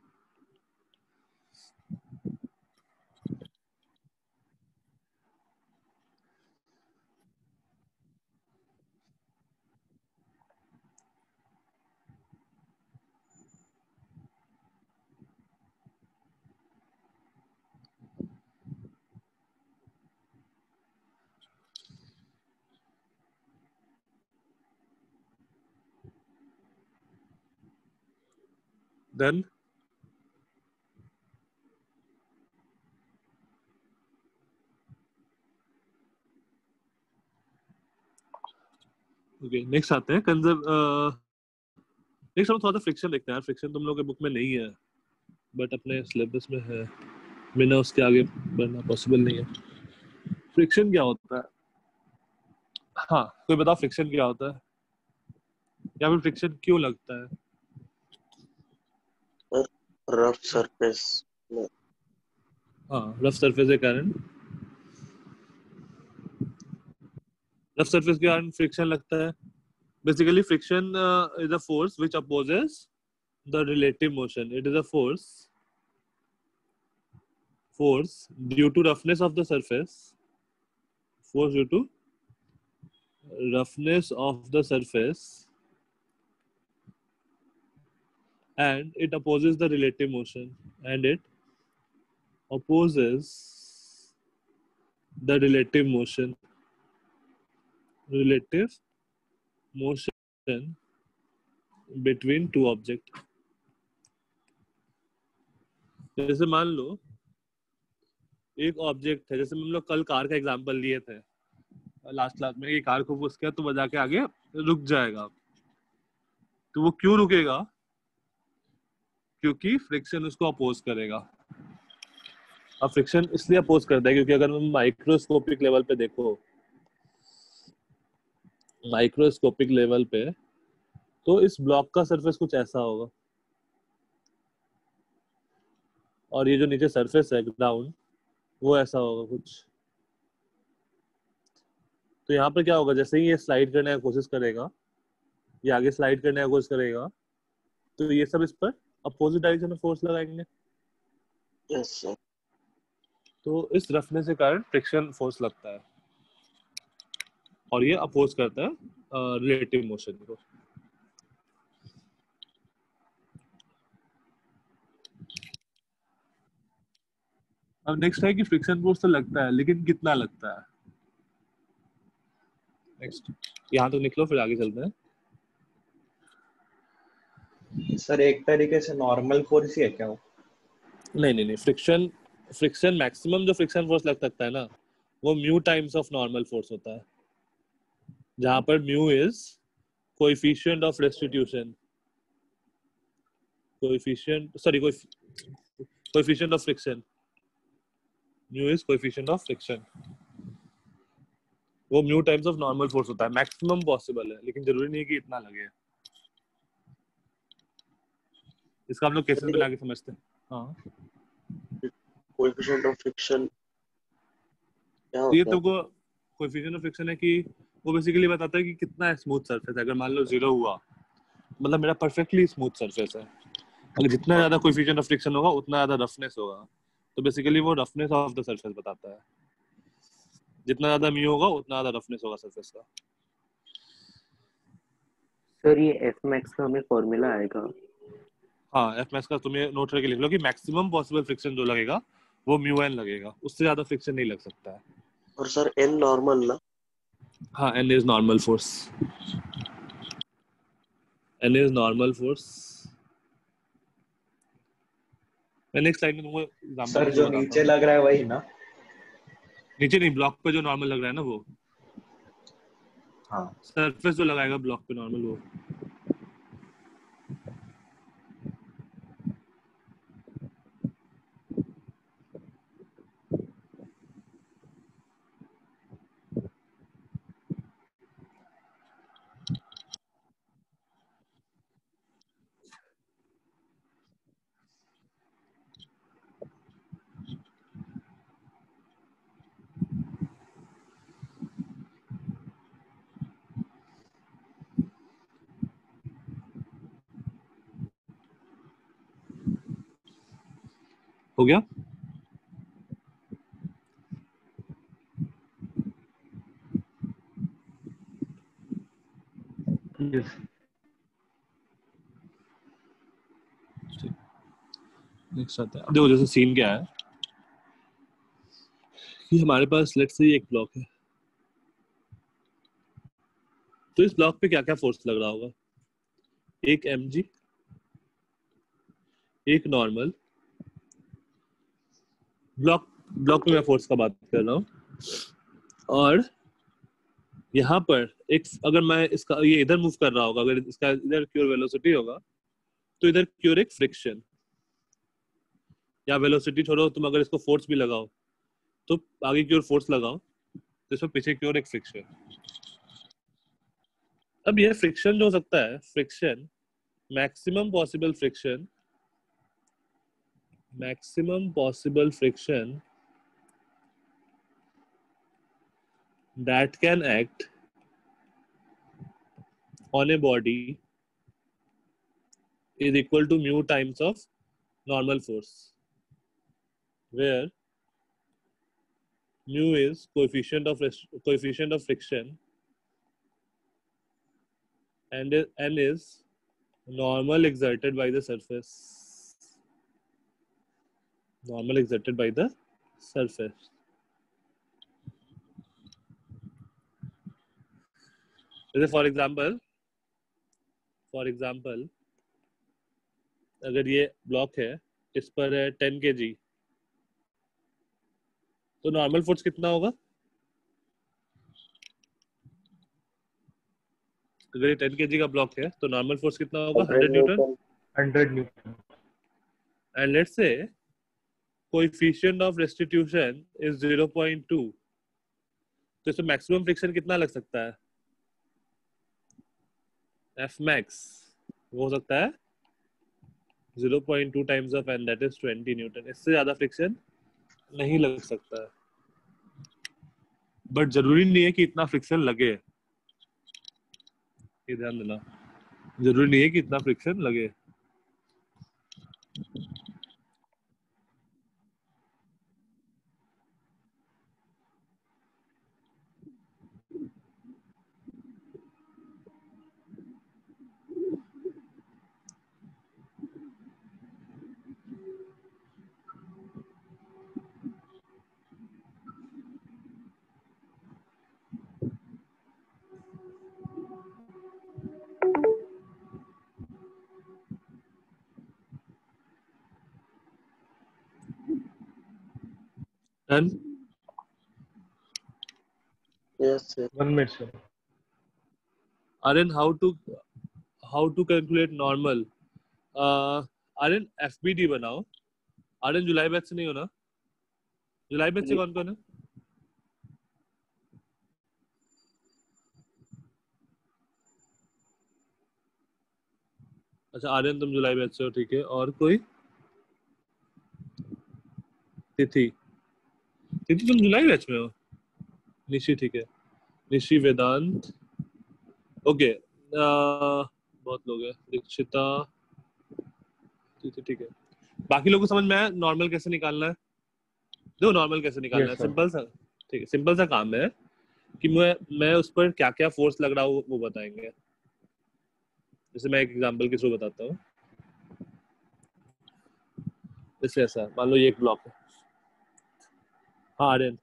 Then okay, next आते हैं next हम थोड़ा सा friction देखते हैं। Friction तुम लोग के बुक में नहीं है बट अपने सिलेबस में है, बिना उसके आगे बढ़ना पॉसिबल नहीं है। फ्रिक्शन क्या होता है? हाँ, कोई बताओ फ्रिक्शन क्या होता है या फिर फ्रिक्शन क्यों लगता है?
रफ सरफेस
हाँ, रफ सरफेस के कारण, रफ सरफेस के कारण फ्रिक्शन लगता है। Basically, friction is a force which opposes the relative motion. It is a force due to roughness of the surface. Force due to roughness of the surface, and it opposes the relative motion. And it opposes the relative motion. Relative motion between two objects. जैसे मान लो एक object है, जैसे हम लोग कल car का example लिए थे लास्ट क्लास में, ये कार को पुश किया तो बजा के आगे रुक जाएगा। तो वो क्यों रुकेगा? क्योंकि फ्रिक्शन उसको अपोज करेगा। अब फ्रिक्शन इसलिए अपोज करता है क्योंकि अगर हम माइक्रोस्कोपिक लेवल पे देखो, माइक्रोस्कोपिक लेवल पे तो इस ब्लॉक का सरफेस कुछ ऐसा होगा, और ये जो नीचे सरफेस है ग्राउंड वो ऐसा होगा कुछ। तो यहाँ पर क्या होगा, जैसे ही ये स्लाइड करने की कोशिश करेगा, ये आगे स्लाइड करने की कोशिश करेगा, तो ये सब इस पर अपोजिट डायरेक्शन में फोर्स लगाएंगे।
Yes sir.
तो इस रफनेस के कारण फ्रिक्शन फोर्स लगता है और ये अपोज करता है रिलेटिव मोशन को। अब नेक्स्ट है कि फ्रिक्शन फोर्स तो लगता है लेकिन कितना लगता है। नेक्स्ट यहाँ तक निकलो फिर आगे चलते हैं।
सर एक तरीके से नॉर्मल फोर्स ही है क्या वो?
नहीं, फ्रिक्शन मैक्सिमम जो फ्रिक्शन फोर्स लग सकता है ना, वो mu times of normal force होता है, जहां पर mu is coefficient of restitution, coefficient of friction. Mu is coefficient of friction, वो mu times of normal force होता है। मैक्सिमम पॉसिबल है लेकिन जरूरी नहीं कि इतना लगे। इसका हम लोग केसेस बना के समझते हैं। हाँ,
कोएफिशिएंट ऑफ फ्रिक्शन क्या
ये
होता है?
तुमको कोएफिशिएंट ऑफ फ्रिक्शन है कि वो बेसिकली बताता है कि कितना स्मूथ सरफेस है। अगर मान लो 0 हुआ मतलब मेरा परफेक्टली स्मूथ सरफेस है, अगर जितना ज्यादा कोएफिशिएंट ऑफ फ्रिक्शन होगा उतना ज्यादा रफनेस होगा। तो बेसिकली वो रफनेस ऑफ द सरफेस बताता है, जितना ज्यादा म्यू होगा उतना ज्यादा रफनेस होगा सरफेस का।
सर ये एफ मैक्स का हमें फॉर्मूला आएगा?
हाँ, एफ मैक्स का तुम्हें नोट करके लिख लो कि मैक्सिमम पॉसिबल फ्रिक्शन जो लगेगा वो म्यू एन लगेगा, उससे ज्यादा फ्रिक्शन नहीं लग सकता है।
और सर एन नॉर्मल ना?
हाँ, n is normal force, n is normal force. मैं नेक्स्ट स्लाइड में तुमको एग्जांपल
सर जो नीचे लग रहा है वही ना?
नीचे नहीं, ब्लॉक पे जो नॉर्मल लग रहा है ना वो,
हाँ
सरफेस जो लगाएगा ब्लॉक पे नॉर्मल वो। हो गया?
Yes.
नेक्स्ट आता है। अब देखो जैसे सीन क्या है कि हमारे पास लेट्स से एक ब्लॉक है, तो इस ब्लॉक पे क्या क्या फोर्स लग रहा होगा? एक mg, एक नॉर्मल ब्लॉक में मैं फोर्स का बात कर रहा हूँ, और यहाँ पर एक अगर मैं इसका ये इधर मूव कर रहा होगा, अगर इसका इधर क्योर वेलोसिटी होगा तो इधर क्योर एक फ्रिक्शन, या वेलोसिटी छोड़ो, तुम अगर इसको फोर्स भी लगाओ तो आगे की ओर फोर्स लगाओ तो इसमें पीछे की ओर एक फ्रिक्शन। अब यह फ्रिक्शन जो हो सकता है, friction maximum possible friction that can act on a body is equal to mu times of normal force, where mu is coefficient of friction and n is normal exerted by the surface. जैसे for example अगर ये block है, इस पर है 10 kg, तो normal force कितना होगा? अगर ये 10 kg का ब्लॉक है तो नॉर्मल फोर्स कितना होगा? 100 Newton.
100 Newton.
And let's say coefficient of restitution is 0.2, तो इसमें मैक्सिमम फ्रिक्शन कितना लग सकता है? F max वो हो सकता है 0.2 times of n, that is 20 Newton. इससे ज्यादा फ्रिक्शन नहीं लग सकता है, बट जरूरी नहीं है कि इतना फ्रिक्शन लगे, ये ध्यान देना, जरूरी नहीं है कि इतना फ्रिक्शन लगे। And
Yes, sir.
1 minute, sir.
Aryan, how to calculate normal? Aryan FBD बनाओ। आर्यन जुलाई बैच से नहीं हो ना? जुलाई बैच से कौन कौन है? अच्छा आर्यन तुम जुलाई बैच से हो, ठीक है। और कोई? तिथि तुम जुलाई बैच में हो? निशी, ठीक है। निशी, वेदांत, ओके, बहुत लोग हैं। दीक्षिता, ठीक है। बाकी लोगों को समझ में आया नॉर्मल कैसे निकालना है? देखो नॉर्मल कैसे निकालना है,
Yes, sir.
सिंपल सा, ठीक है, सिंपल सा काम है कि मैं उस पर क्या क्या फोर्स लग रहा हूँ वो बताएंगे। जैसे मैं एक एग्जांपल के थ्रू बताता हूँ। जैसे ऐसा मान लो ये एक ब्लॉक है। हाँ आर्यन,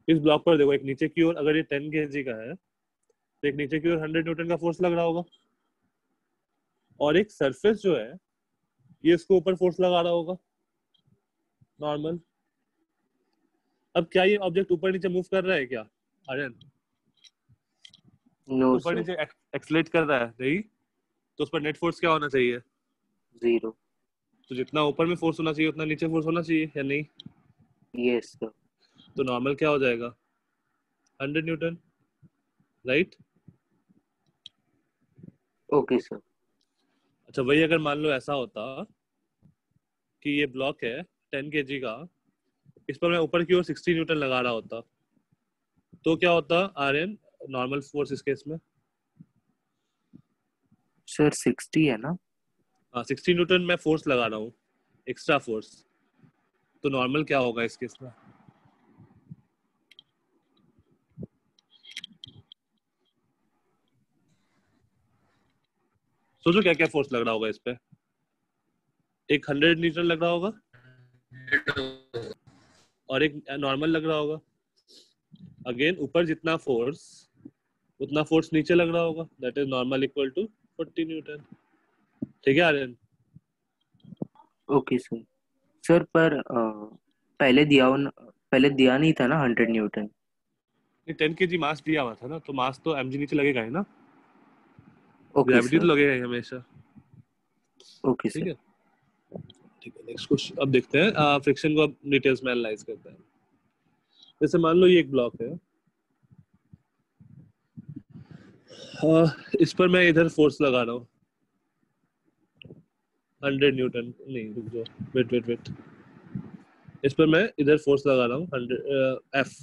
इस ब्लॉक पर देखो, एक नीचे की ओर अगर ये 10 kg का है तो एक नीचे की ओर 100 न्यूटन का फोर्स लग रहा होगा, और एक सरफेस जो है ये इसको ऊपर फोर्स लगा रहा होगा नॉर्मल। अब क्या ये ऑब्जेक्ट ऊपर नीचे मूव कर रहा है क्या आर्यन?
नो
ऊपर
सर,
नीचे एक्सलेट कर रहा है नहीं, तो उस पर नेट फोर्स क्या होना चाहिए?
0.
तो जितना ऊपर में फोर्स होना चाहिए उतना नीचे फोर्स होना चाहिए, या नहीं?
Yes sir.
तो नॉर्मल क्या हो जाएगा? 100 न्यूटन, राइट?
Okay sir.
अच्छा वही अगर मान लो ऐसा होता कि ये ब्लॉक है 10 kg का, इस पर मैं ऊपर की ओर 60 न्यूटन लगा रहा होता, तो क्या होता आर्यन नॉर्मल फोर्स इस केस में?
सर 60 है ना?
हाँ 60 न्यूटन मैं फोर्स लगा रहा हूँ, एक्स्ट्रा फोर्स, तो नॉर्मल क्या होगा इस केस में? सोचो क्या क्या फोर्स लग रहा होगा इस पे। एक 100 न्यूटन लग रहा होगा और एक नॉर्मल लग रहा होगा। अगेन ऊपर जितना फोर्स उतना फोर्स नीचे लग रहा होगा, that is normal equal to 40 newton. ठीक है आर्यन?
Okay sir. सर पर पहले दिया नहीं था ना 100 न्यूटन।
10 kg मास दिया हुआ था ना, तो मास तो mg नीचे लगेगा ही ना,
ओके
ग्रेविटी तो
सर।
लगेगा ही हमेशा।
ओके
ठीक
सर।
है ठीक है। नेक्स्ट क्वेश्चन अब देखते हैं, फ्रिक्शन को अब डिटेल्स में एनालाइज करते हैं। जैसे मान लो ये एक ब्लॉक है, इस पर मैं इधर फोर्स लगा रहा हूँ 100 न्यूटन, नहीं रुक जाओ, वेट वेट वेट, इस पर मैं इधर फोर्स लगा रहा हूँ 100 F।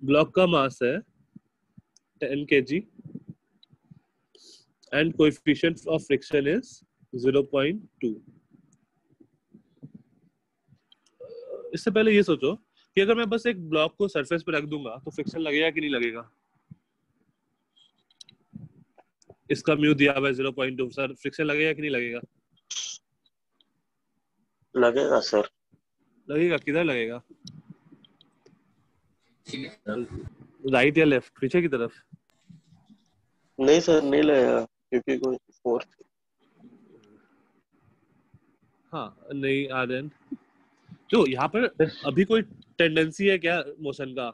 ब्लॉक का मास है 10 kg and coefficient of friction is 0.2। इससे पहले ये सोचो कि अगर मैं बस एक ब्लॉक को सरफेस पे रख दूंगा तो फ्रिक्शन लगेगा कि नहीं लगेगा? इसका म्यू दिया हुआ है 0.2, सर फ्रिक्शन लगेगा कि नहीं लगेगा?
लगेगा सर।
लगेगा। किधर लगेगा? राइट या लेफ्ट? पीछे की तरफ?
नहीं सर, नहीं लगेगा क्योंकि कोई फोर्स।
हाँ नहीं आर्यन, तो यहाँ पर अभी कोई टेंडेंसी है क्या मोशन का?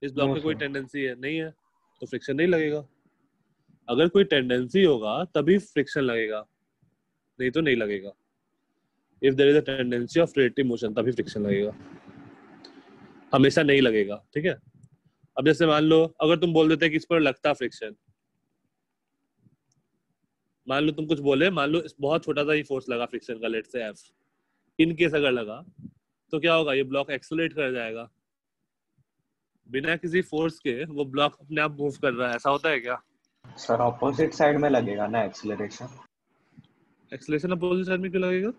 इस ब्लॉक में कोई टेंडेंसी है नहीं है, तो फ्रिक्शन नहीं लगेगा। अगर कोई टेंडेंसी होगा तभी फ्रिक्शन लगेगा, नहीं तो नहीं लगेगा। If there is a tendency of relative motion तभी फ्रिक्शन लगेगा, हमेशा नहीं लगेगा। ठीक है। अब जैसे मान लो अगर तुम बोल देते कि इस पर लगता फ्रिक्शन, मान लो तुम कुछ बोले, मान लो बहुत छोटा सा ही फोर्स लगा फ्रिक्शन का, लेट से F, इन केस अगर लगा तो क्या होगा? ये ब्लॉक एक्सेलरेट कर जाएगा, बिना किसी फोर्स के वो ब्लॉक अपने आप मूव कर रहा है। ऐसा होता है क्या?
सर ऑपोजिट साइड में लगेगा ना एक्सीलरेशन।
एक्सेलरेशन अपोजिट साइड में क्यों लगेगा?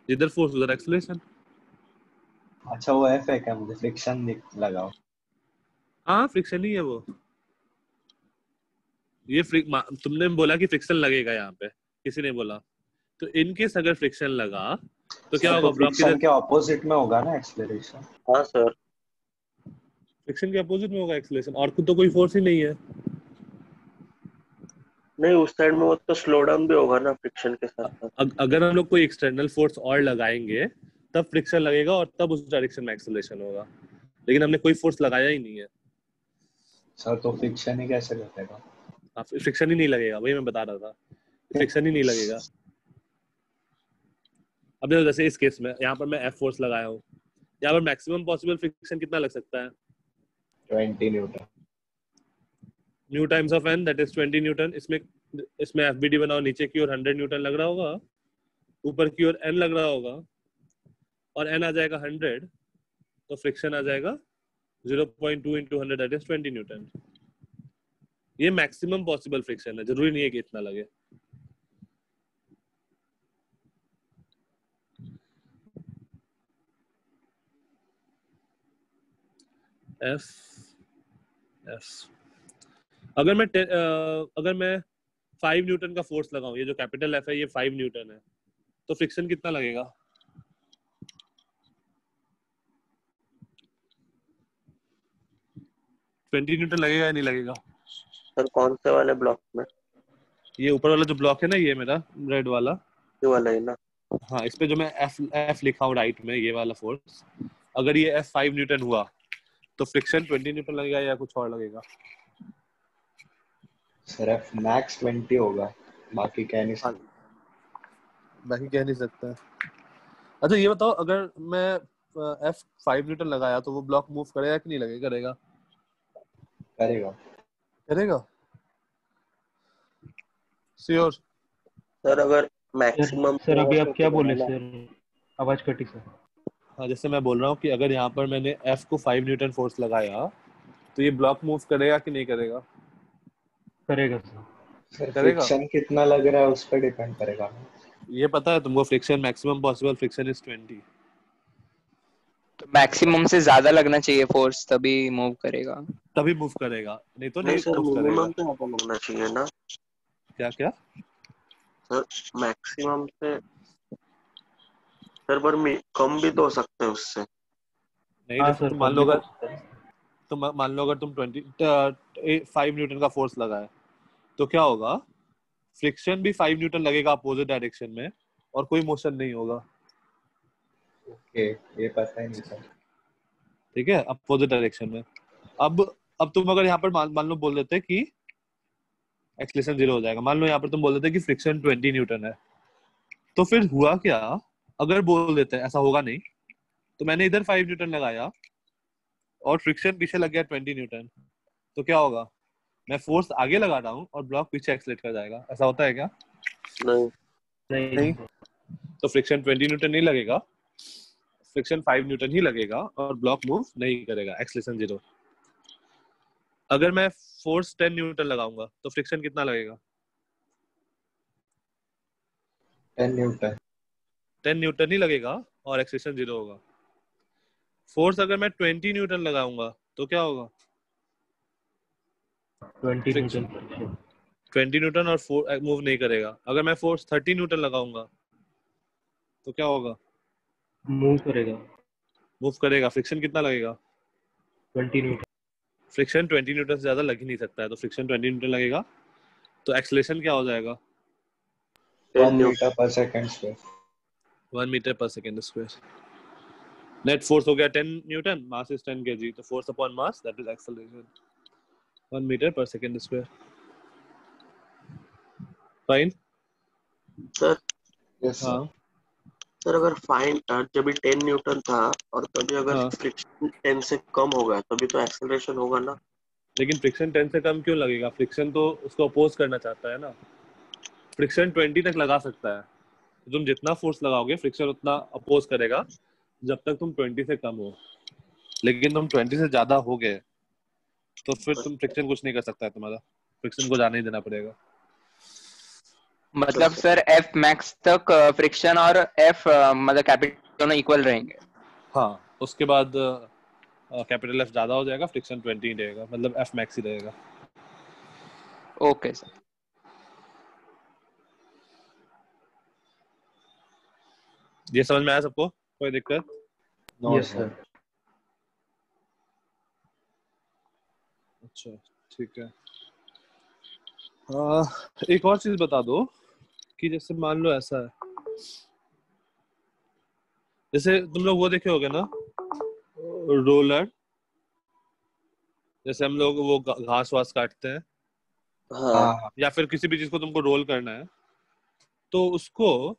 जिधर फोर्स उधर एक्सेलरेशन।
अच्छा वो एफ है क्या? मुझे फ्रिक्शन लगाओ।
हाँ फ्रिक्शन ही है वो। ये तुमने बोला कि फ्रिक्शन लगेगा, यहाँ पे किसी ने बोला। तो इनकेस अगर फ्रिक्शन लगा तो क्या होगा? ब्लॉक
फ्रिक्शन के ऑपोजिट में होगा ना एक्सीलरेशन।
हाँ सर।
फ्रिक्शन के अपोजिट में होगा एक्सेलरेशन, और तो कोई फोर्स ही नहीं है।
नहीं, उस साइड में वो तो स्लो डाउन भी होगा ना फ्रिक्शन के साथ साथ।
अगर हम लोग कोई एक्सटर्नल फोर्स और लगाएंगे तब फ्रिक्शन लगेगा और तब उस डायरेक्शन में एक्सेलरेशन होगा, लेकिन हमने कोई फोर्स लगाया ही नहीं है।
सर तो फ्रिक्शन ही कैसे लगेगा?
फ्रिक्शन ही नहीं लगेगा, वही मैं बता रहा था, फ्रिक्शन ही नहीं लगेगा। अब देखो जैसे इस केस में यहाँ पर मैं F फोर्स लगाया हूँ, यहाँ पर मैक्सिमम पॉसिबल फ्रिक्शन कितना लग सकता है?
20 Newton.
New times of N, that is 20 Newton. इसमें FBD बनाओ, नीचे की ओर 100 न्यूटन लग रहा होगा, ऊपर की ओर N लग रहा होगा, और N आ जाएगा 100, तो फ्रिक्शन आ जाएगा 0.2 into 100, दैट इज 20 न्यूटन। ये मैक्सिमम पॉसिबल फ्रिक्शन है, जरूरी नहीं है कि इतना लगे। F अगर मैं 5 न्यूटन का फोर्स लगाऊं, ये जो कैपिटल F है ये 5 न्यूटन है, तो फ्रिक्शन कितना लगेगा? 20 न्यूटन लगेगा या नहीं लगेगा?
सर कौन से वाले ब्लॉक में?
ये ऊपर वाला जो ब्लॉक है ना, ये मेरा रेड वाला,
ये वाला ही ना?
हाँ, इस पे जो मैं F लिखा हूँ राइट में, ये वाला फोर्स, अगर ये F 5 न्यूटन हुआ तो फ्रिक्शन 20 न्यूटन लगेगा या कुछ और लगेगा?
सर F मैक्स 20 होगा, बाकी कह नहीं सकता।
बाकी कह नहीं सकता। अच्छा ये बताओ, अगर मैं F 5 न्यूटन लगाया तो वो ब्लॉक मूव करेगा कि नहीं लगेगा? करेगा।
करेगा।
करेगा श्योर?
सर अगर मैक्सिमम
सर अभी आप क्या बोले सर? आवाज कटी सर।
हाँ, जैसे मैं बोल रहा हूँ कि अगर यहाँ पर मैंने F को 5 न्यूटन फोर्स लगाया तो ये ब्लॉक मूव करेगा कि नहीं करेगा?
करेगा सर।
सर
करेगा।
फ्रिक्शन कितना लग रहा है उस पर डिपेंड करेगा।
ये पता है तुमको friction maximum possible friction is 20।
तो मैक्सिमम से ज्यादा लगना चाहिए फोर्स, तभी मूव करेगा।
तभी मूव करेगा, नहीं तो
नहीं
नहीं
सर,
मूव करेगा।
मिनिमम तो यहाँ पर लगना चाहिए ना
क्या क्या
सर, मैक्सिमम से सर, पर कम भी तो हो सकते हैं उससे।
नहीं,
हाँ
जैसे
सर,
तुम मान
कम
लो
भी तो
अगर तुम 5 न्यूटन का फोर्स लगाए तो क्या होगा, फ्रिक्शन भी 5 न्यूटन लगेगा अपोजिट डायरेक्शन में और कोई मोशन नहीं होगा।
ओके, ये पता ही नहीं था।
ठीक है, अपोजिट डायरेक्शन में। अब तुम अगर यहाँ पर मान लो बोल देते कि एक्सीलरेशन 0 हो जाएगा, मान लो यहाँ पर तुम बोल देते कि फ्रिक्शन 20 न्यूटन है, तो फिर हुआ क्या, अगर बोल देते ऐसा होगा नहीं, तो मैंने इधर 5 न्यूटन लगाया और फ्रिक्शन पीछे लग गया 20 न्यूटन, तो क्या होगा, मैं फोर्स आगे लगा रहा हूँ और ब्लॉक पीछे एक्सीलरेट कर जाएगा। ऐसा होता है क्या?
नहीं
नहीं। तो फ्रिक्शन 20 न्यूटन नहीं लगेगा, फ्रिक्शन 5 न्यूटन ही लगेगा और ब्लॉक मूव नहीं करेगा, एक्सीलरेशन 0। अगर मैं फोर्स 10 न्यूटन लगाऊंगा तो फ्रिक्शन कितना लगेगा?
10 न्यूटन।
10 न्यूटन ही लगेगा और एक्सीलरेशन 0 होगा। फोर्स अगर मैं 20 न्यूटन लगाऊंगा तो क्या होगा?
20
फ्रिक्शन
न्यूटन
20 न्यूटन और मूव नहीं करेगा। अगर मैं फोर्स 30 न्यूटन लगाऊंगा तो क्या होगा?
मूव करेगा।
मूव करेगा। फ्रिक्शन कितना लगेगा?
20 न्यूटन।
फ्रिक्शन 20 न्यूटन से ज्यादा लग ही नहीं सकता है, तो फ्रिक्शन 20 न्यूटन लगेगा। तो एक्सीलरेशन क्या हो जाएगा?
1 metre per second square.
1 metre per second square. Net force हो गया 10 न्यूटन, मास इज 10 kg, तो force upon mass that is acceleration 1 metre per second square. Fine.
Sir.
Yes sir.
हाँ
sir, अगर फाइन जब भी 10 न्यूटन था और तभी अगर
हाँ,
फ्रिक्शन 10 से कम होगा तभी तो एक्सेलरेशन होगा ना।
लेकिन फ्रिक्शन 10 से कम क्यों लगेगा? फ्रिक्शन तो उसको अपोज करना चाहता है ना। फ्रिक्शन 20 तक लगा सकता है, तो तुम जितना फोर्स लगाओगे फ्रिक्शन उतना अपोज करेगा जब तक तुम 20 से कम हो। लेकिन तुम 20 से ज्यादा हो गए तो फिर तुम फ्रिक्शन कुछ नहीं कर सकता है, तुम्हारा फ्रिक्शन को जाने ही देना पड़ेगा।
मतलब सर एफ मैक्स तक फ्रिक्शन और एफ मतलब कैपिटल दोनों इक्वल रहेंगे।
हाँ, उसके बाद कैपिटल एफ ज्यादा हो जाएगा, फ्रिक्शन 20 ही रहेगा, मतलब एफ मैक्स ही रहेगा।
Okay sir.
ये समझ में आया सबको? कोई दिक्कत?
Yes sir.
अच्छा ठीक है। एक और चीज बता दो कि जैसे मान लो ऐसा है, जैसे तुम लोग वो देखे होगे ना, रोलर, जैसे हम लोग वो घास वास काटते हैं
हाँ।
या फिर किसी भी चीज को तुमको रोल करना है, तो उसको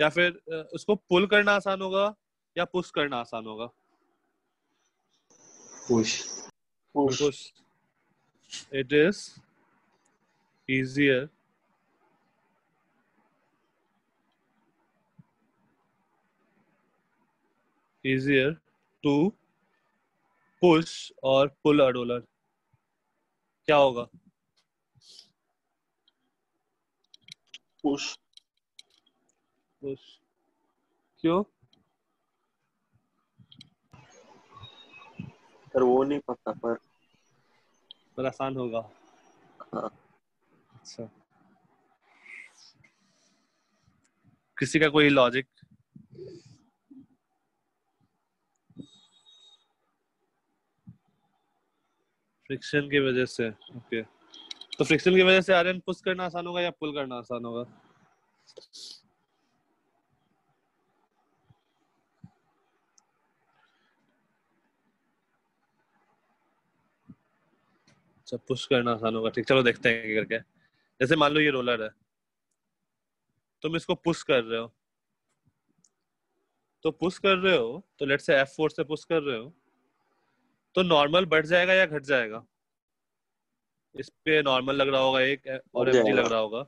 या फिर उसको पुल करना आसान होगा या पुश करना आसान होगा?
Push.
Push. It is easier to push और pull a roller। क्या होगा?
पुश।
पुश। क्यों?
पर वो नहीं पता
पर आसान होगा।
हाँ।
अच्छा, किसी का कोई लॉजिक? फ्रिक्शन की वजह से। ओके, तो फ्रिक्शन की वजह से आयरन पुश करना आसान होगा या पुल करना आसान होगा? अच्छा, पुश करना आसान होगा। ठीक, चलो देखते हैं करके। जैसे मान लो ये रोलर है, तुम इसको पुश कर रहे हो, तो लेट्स से F फोर्स से पुश कर रहे हो, तो नॉर्मल बढ़ जाएगा या घट जाएगा? इस पे नॉर्मल लग रहा होगा एक और
बढ़
mg लग
जाएगा।
रहा होगा,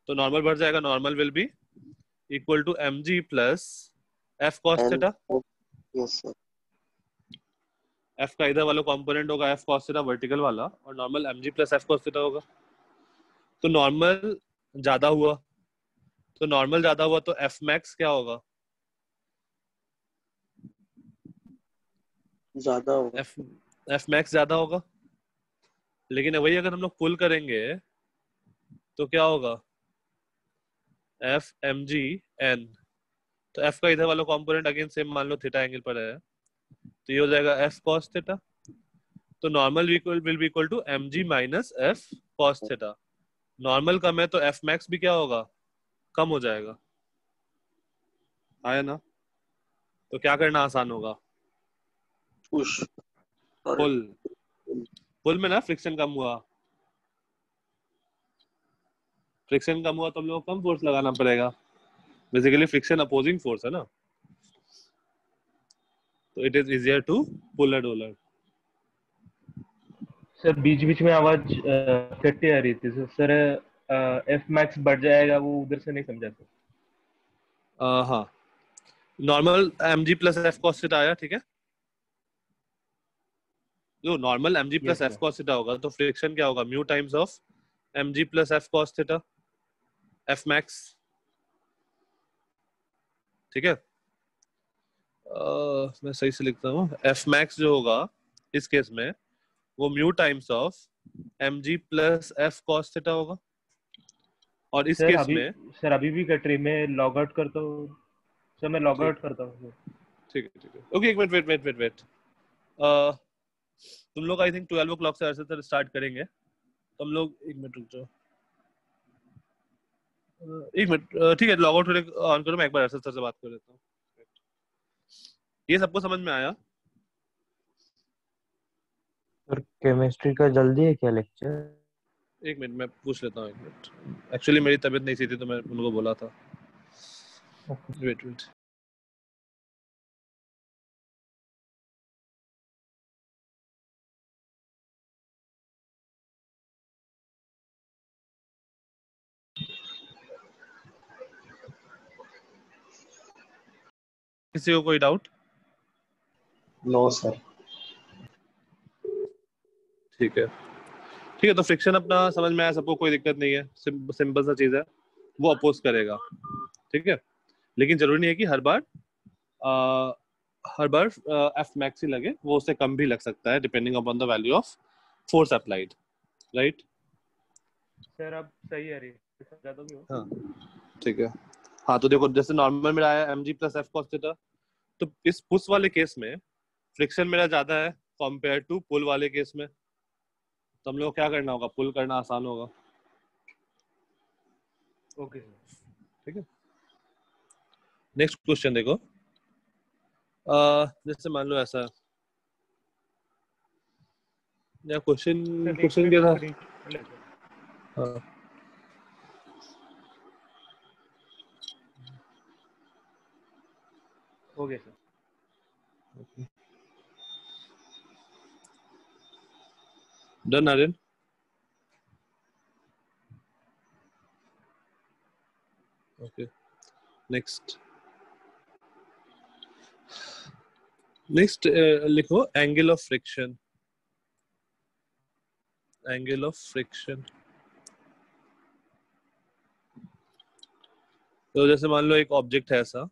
तो नॉर्मल बढ़ जाएगा। Normal will be equal to mg plus f cos theta.
Yes sir.
f का इधर वाला कंपोनेंट होगा f cos थीटा वर्टिकल वाला, और normal mg plus f cos theta होगा। तो नॉर्मल ज्यादा हुआ तो नॉर्मल ज्यादा हुआ तो एफ मैक्स क्या होगा?
ज्यादा होगा।
एफ मैक्स ज्यादा होगा, लेकिन वही अगर हम लोग पुल करेंगे तो क्या होगा? F m g n. तो एफ का इधर वाला कंपोनेंट अगेन सेम मान लो थीटा एंगल पर है, तो ये हो जाएगा एफ कॉस थीटा। तो normal will be equal to M G minus F cos theta. Normal कम है तो एफ मैक्स भी क्या होगा? कम हो जाएगा, आया ना? तो क्या करना आसान होगा?
पुश।
पुल। पुल में ना फ्रिक्शन कम हुआ, फ्रिक्शन कम हुआ तो हम लोग को कम फोर्स लगाना पड़ेगा। बेसिकली फ्रिक्शन अपोजिंग फोर्स है ना, तो it is easier to pull a roller.
Sir बीच बीच में आवाज कटती आ रही थी सर। एफ मैक्स बढ़ जाएगा, वो उधर से नहीं समझा सर।
हाँ, normal m g plus f cos theta आया, ठीक है। जो normal m g plus
Yes,
f
sir.
Cos theta होगा तो फ्रिक्शन क्या होगा? Mu times of m g plus f cos theta f max, ठीक है। मैं सही से लिखता हूँ, एफ मैक्स जो होगा इस केस में वो mu times of m g plus f cos theta होगा, और इस केस में
सर अभी भी कट रही, मैं लॉग आउट करता हूँ सर, मैं लॉग आउट करता हूँ।
ठीक है, ठीक है, ओके। एक मिनट वेट। तुम लोग आई थिंक 12 o'clock से ऐसे स्टार्ट करेंगे, तुम लोग एक मिनट रुक जाओ। एक मिनट, ठीक है, लॉग आउट ऑन करो, मैं एक बार सर से बात कर लेता हूँ। ये सबको समझ में आया?
सर केमिस्ट्री का जल्दी है क्या लेक्चर?
एक मिनट मैं पूछ लेता हूँ, एक मिनट। एक्चुअली मेरी तबीयत नहीं सही थी तो मैं उनको बोला था। वेट। किसी को कोई डाउट?
No sir.
ठीक है, तो फ्रिक्शन अपना समझ में आया सबको, कोई दिक्कत नहीं है, सिंपल सा चीज है, वो अपोज करेगा, ठीक है। लेकिन जरूरी नहीं है कि हर बार एफ मैक्स ही लगे, वो उससे कम भी लग सकता है depending upon the value of force applied, right?
Sir अब सही है, समझा दो भी हो।
हाँ, ठीक है। हाँ, तो देखो जैसे नॉर्मल मेरा आया m g plus f cos theta, तो इस पुश वाले केस में फ्रिक्शन मेरा ज्यादा है कंपेयर टू पुल वाले केस में, तो हम लोग को क्या करना होगा? पुल करना आसान होगा,
ओके सर।
ठीक है। नेक्स्ट क्वेश्चन देखो, जैसे मान लो ऐसा, या क्वेश्चन क्या था? हाँ,
हो गया sir.
Done Aryan? Okay, next लिखो angle of friction. Angle of friction, तो जैसे मान लो एक ऑब्जेक्ट है ऐसा,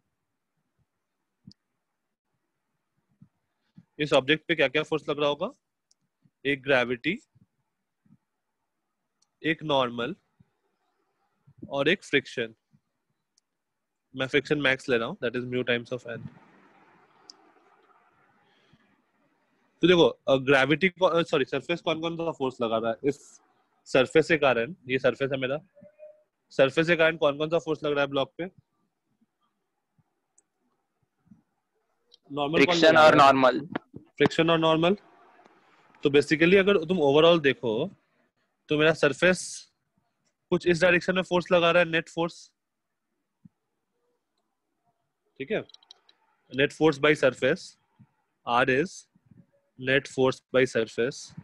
इस ऑब्जेक्ट पे क्या क्या फोर्स लग रहा होगा? एक ग्रेविटी, एक नॉर्मल और एक फ्रिक्शन। मैं फ्रिक्शन मैक्स ले रहा हूं, that is mu times of n. तो देखो ग्रेविटी सॉरी सरफेस कौन कौन सा फोर्स लगा रहा है? इस सरफेस के कारण, ये सरफेस है मेरा, सरफेस के कारण कौन कौन सा फोर्स लग रहा है ब्लॉक पे? नॉर्मल कौन
फ्रिक्शन
लगा
और
रहा है?
नॉर्मल।
फ्रिक्शन और नॉर्मल। तो बेसिकली अगर तुम ओवरऑल देखो तो मेरा सरफेस कुछ इस डायरेक्शन में फोर्स लगा रहा है, नेट फोर्स, ठीक है। Net force by surface, r is net force by surface.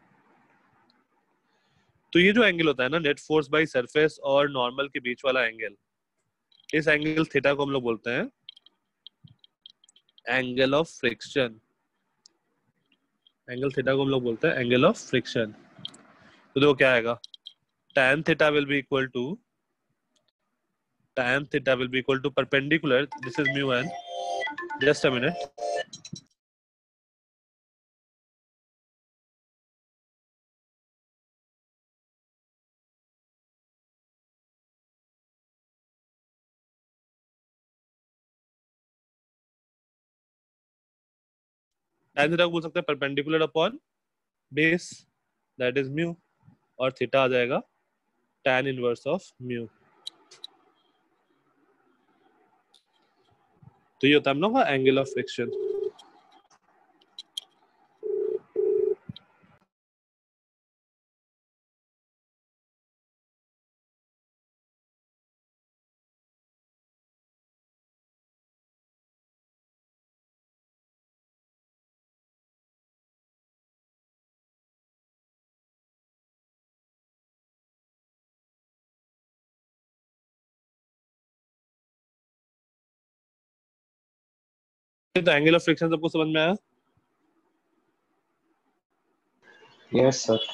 तो ये जो एंगल होता है ना, नेट फोर्स बाय सरफेस और नॉर्मल के बीच वाला एंगल, इस एंगल थीटा को हम लोग बोलते हैं angle of friction. Angle theta को हम लोग बोलते हैं एंगल ऑफ फ्रिक्शन। तो देखो क्या आएगा, tan theta will be equal to tan theta will be equal to perpendicular. This is mu n. Just a minute. Tan theta को बोल सकते हैं perpendicular upon base, that is mu, और theta आ जाएगा tan inverse of mu. तो ये होता है हम लोग का एंगल ऑफ फ्रिक्शन. तो एंगल ऑफ फ्रिक्शन सबको समझ में आया?
Yes sir.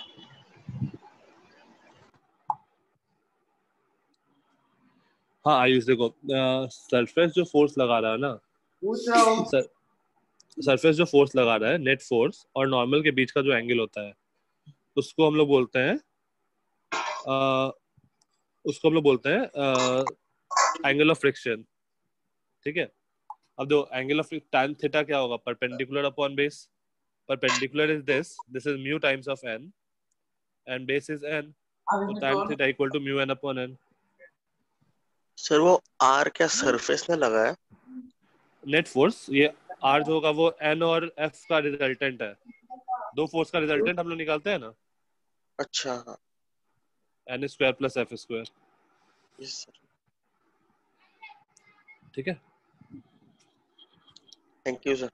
हाँ आयुष देखो, सरफेस जो फोर्स लगा रहा है ना, सरफेस जो फोर्स लगा रहा है, नेट फोर्स और नॉर्मल के बीच का जो एंगल होता है, उसको हम लोग बोलते हैं एंगल ऑफ फ्रिक्शन. ठीक है. अब दो एंगल ऑफ tan थीटा क्या होगा? Perpendicular upon base. Perpendicular is this is mu times of n and base is n. तो tan theta equal to mu n upon n.
Sir वो r क्या surface में लगा है?
नेट फोर्स, ये r जो होगा वो n और f का रिजल्टेंट है. दो फोर्स का रिजल्टेंट हम लोग निकालते हैं ना.
अच्छा हाँ.
n square plus f square.
Yes sir.
ठीक है.
Thank you sir.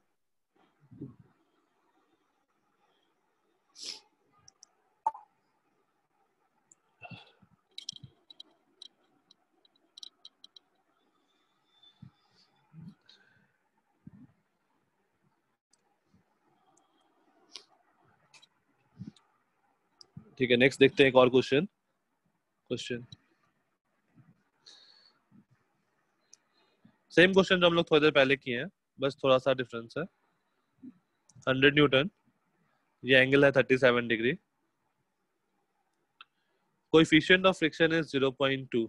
ठीक है, नेक्स्ट देखते हैं एक और क्वेश्चन. सेम क्वेश्चन जो हम लोग थोड़ी देर पहले किए हैं, बस थोड़ा सा डिफरेंस है. 100 न्यूटन, ये एंगल है 37 degree. Coefficient of friction is 0.2.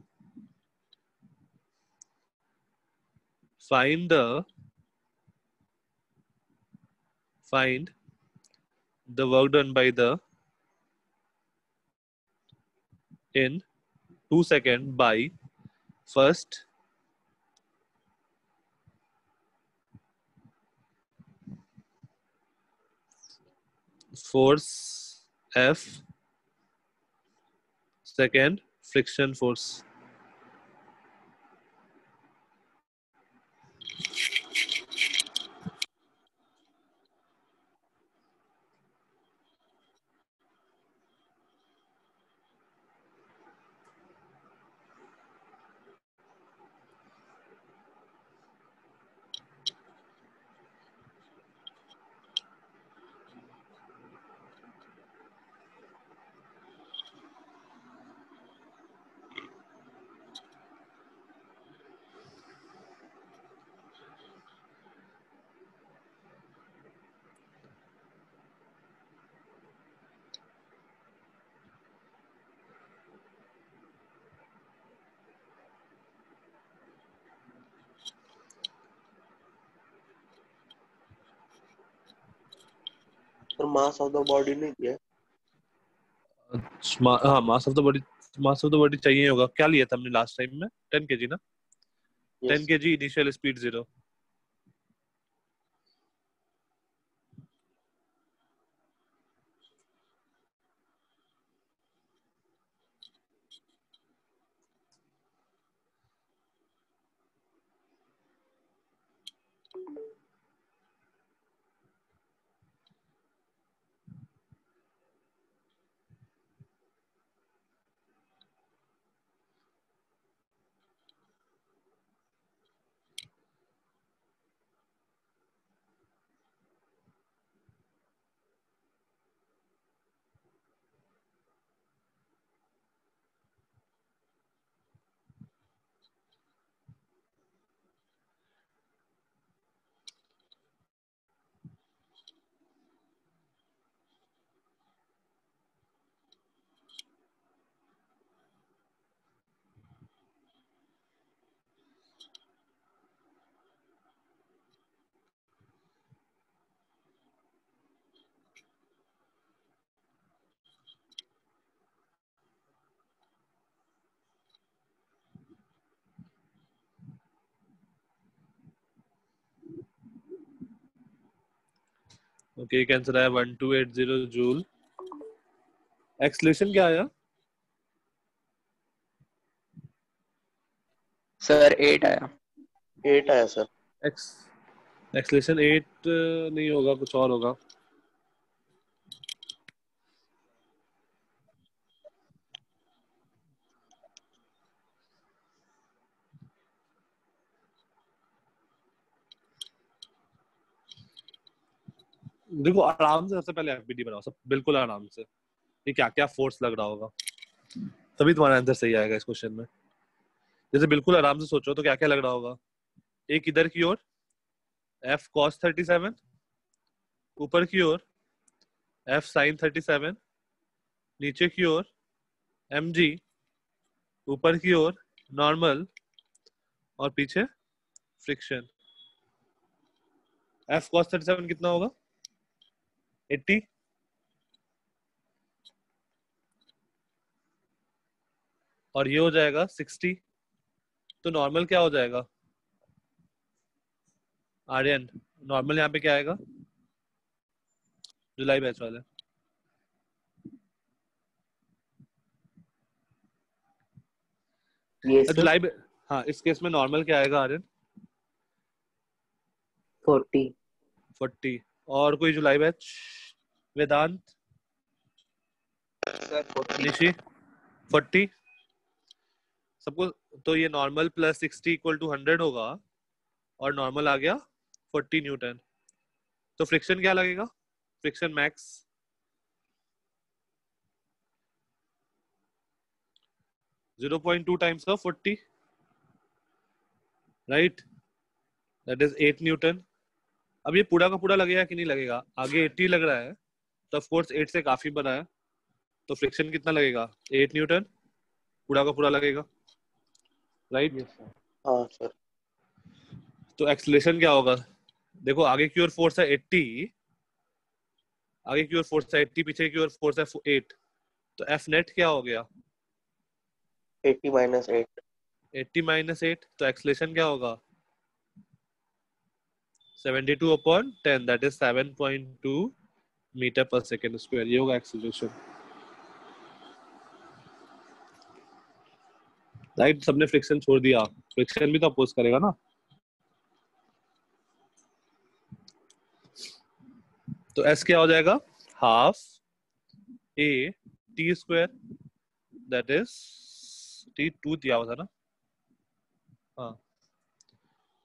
find the work done by the in 2 seconds by first force F, second friction force.
Sir mass of the body नहीं दिया.
हाँ, मास ऑफ द बॉडी चाहिए होगा. क्या लिया था हमने लास्ट टाइम में? 10 kg ना. 10 kg initial speed 0. Okay cancer आया 1280 जूल। एक्सेलरेशन क्या आया?
सर 8 आया।
8 आया सर।
एक्सेलरेशन 8 नहीं होगा, कुछ और होगा। देखो आराम से सबसे पहले एफबीडी बनाओ, सब बिल्कुल आराम से, ये क्या क्या फोर्स लग रहा होगा, तभी तुम्हारा आंसर सही आएगा इस क्वेश्चन में। जैसे बिल्कुल आराम से सोचो तो क्या क्या लग रहा होगा। एक इधर की ओर F cos 37, ऊपर की ओर F sin 37, नीचे की ओर mg, ऊपर की ओर नॉर्मल और पीछे फ्रिक्शन। F cos 37 कितना होगा? 80। और ये हो जाएगा 60। तो नॉर्मल क्या हो जाएगा? आर्यन नॉर्मल यहाँ पे क्या आएगा? जुलाई बैच वाले
ये सर
जुलाई हाँ, इस केस में नॉर्मल क्या आएगा आर्यन?
40।
और कोई जुलाई बैच? वेदांत,
सर 40।
निशी 40 सबको। तो ये नॉर्मल प्लस 60 इक्वल टू 100 होगा और नॉर्मल आ गया 40 न्यूटन। तो फ्रिक्शन क्या लगेगा? फ्रिक्शन मैक्स 0.2 टाइम्स का 40, राइट, दैट इज 8 न्यूटन। अब ये पूरा का पूरा लगेगा कि नहीं लगेगा? आगे 80 लग रहा है तो ऑफ कोर्स 8 से काफी बड़ा है, तो फ्रिक्शन कितना लगेगा? 8 न्यूटन पूरा का पूरा लगेगा, राइट।
Yes sir.
हाँ सर।
तो एक्सेलरेशन क्या होगा? देखो आगे की ओर फोर्स है 80, आगे की ओर फोर्स है 80, पीछे की ओर फोर्स है 8, तो एफ नेट क्या हो गया?
80 माइनस 8।
80 माइनस 8, तो एक्सेलरेशन क्या होगा? 72/10, दैट इज 7.2 मीटर पर सेकेंड स्क्वायर। ये होगा एक्सेलरेशन, राइट। सबने फ्रिक्शन छोड़ दिया, फ्रिक्शन भी तो अपोज करेगा ना। तो एस क्या हो जाएगा? Half A T square, that is T 2 दिया हुआ था ना, हाँ।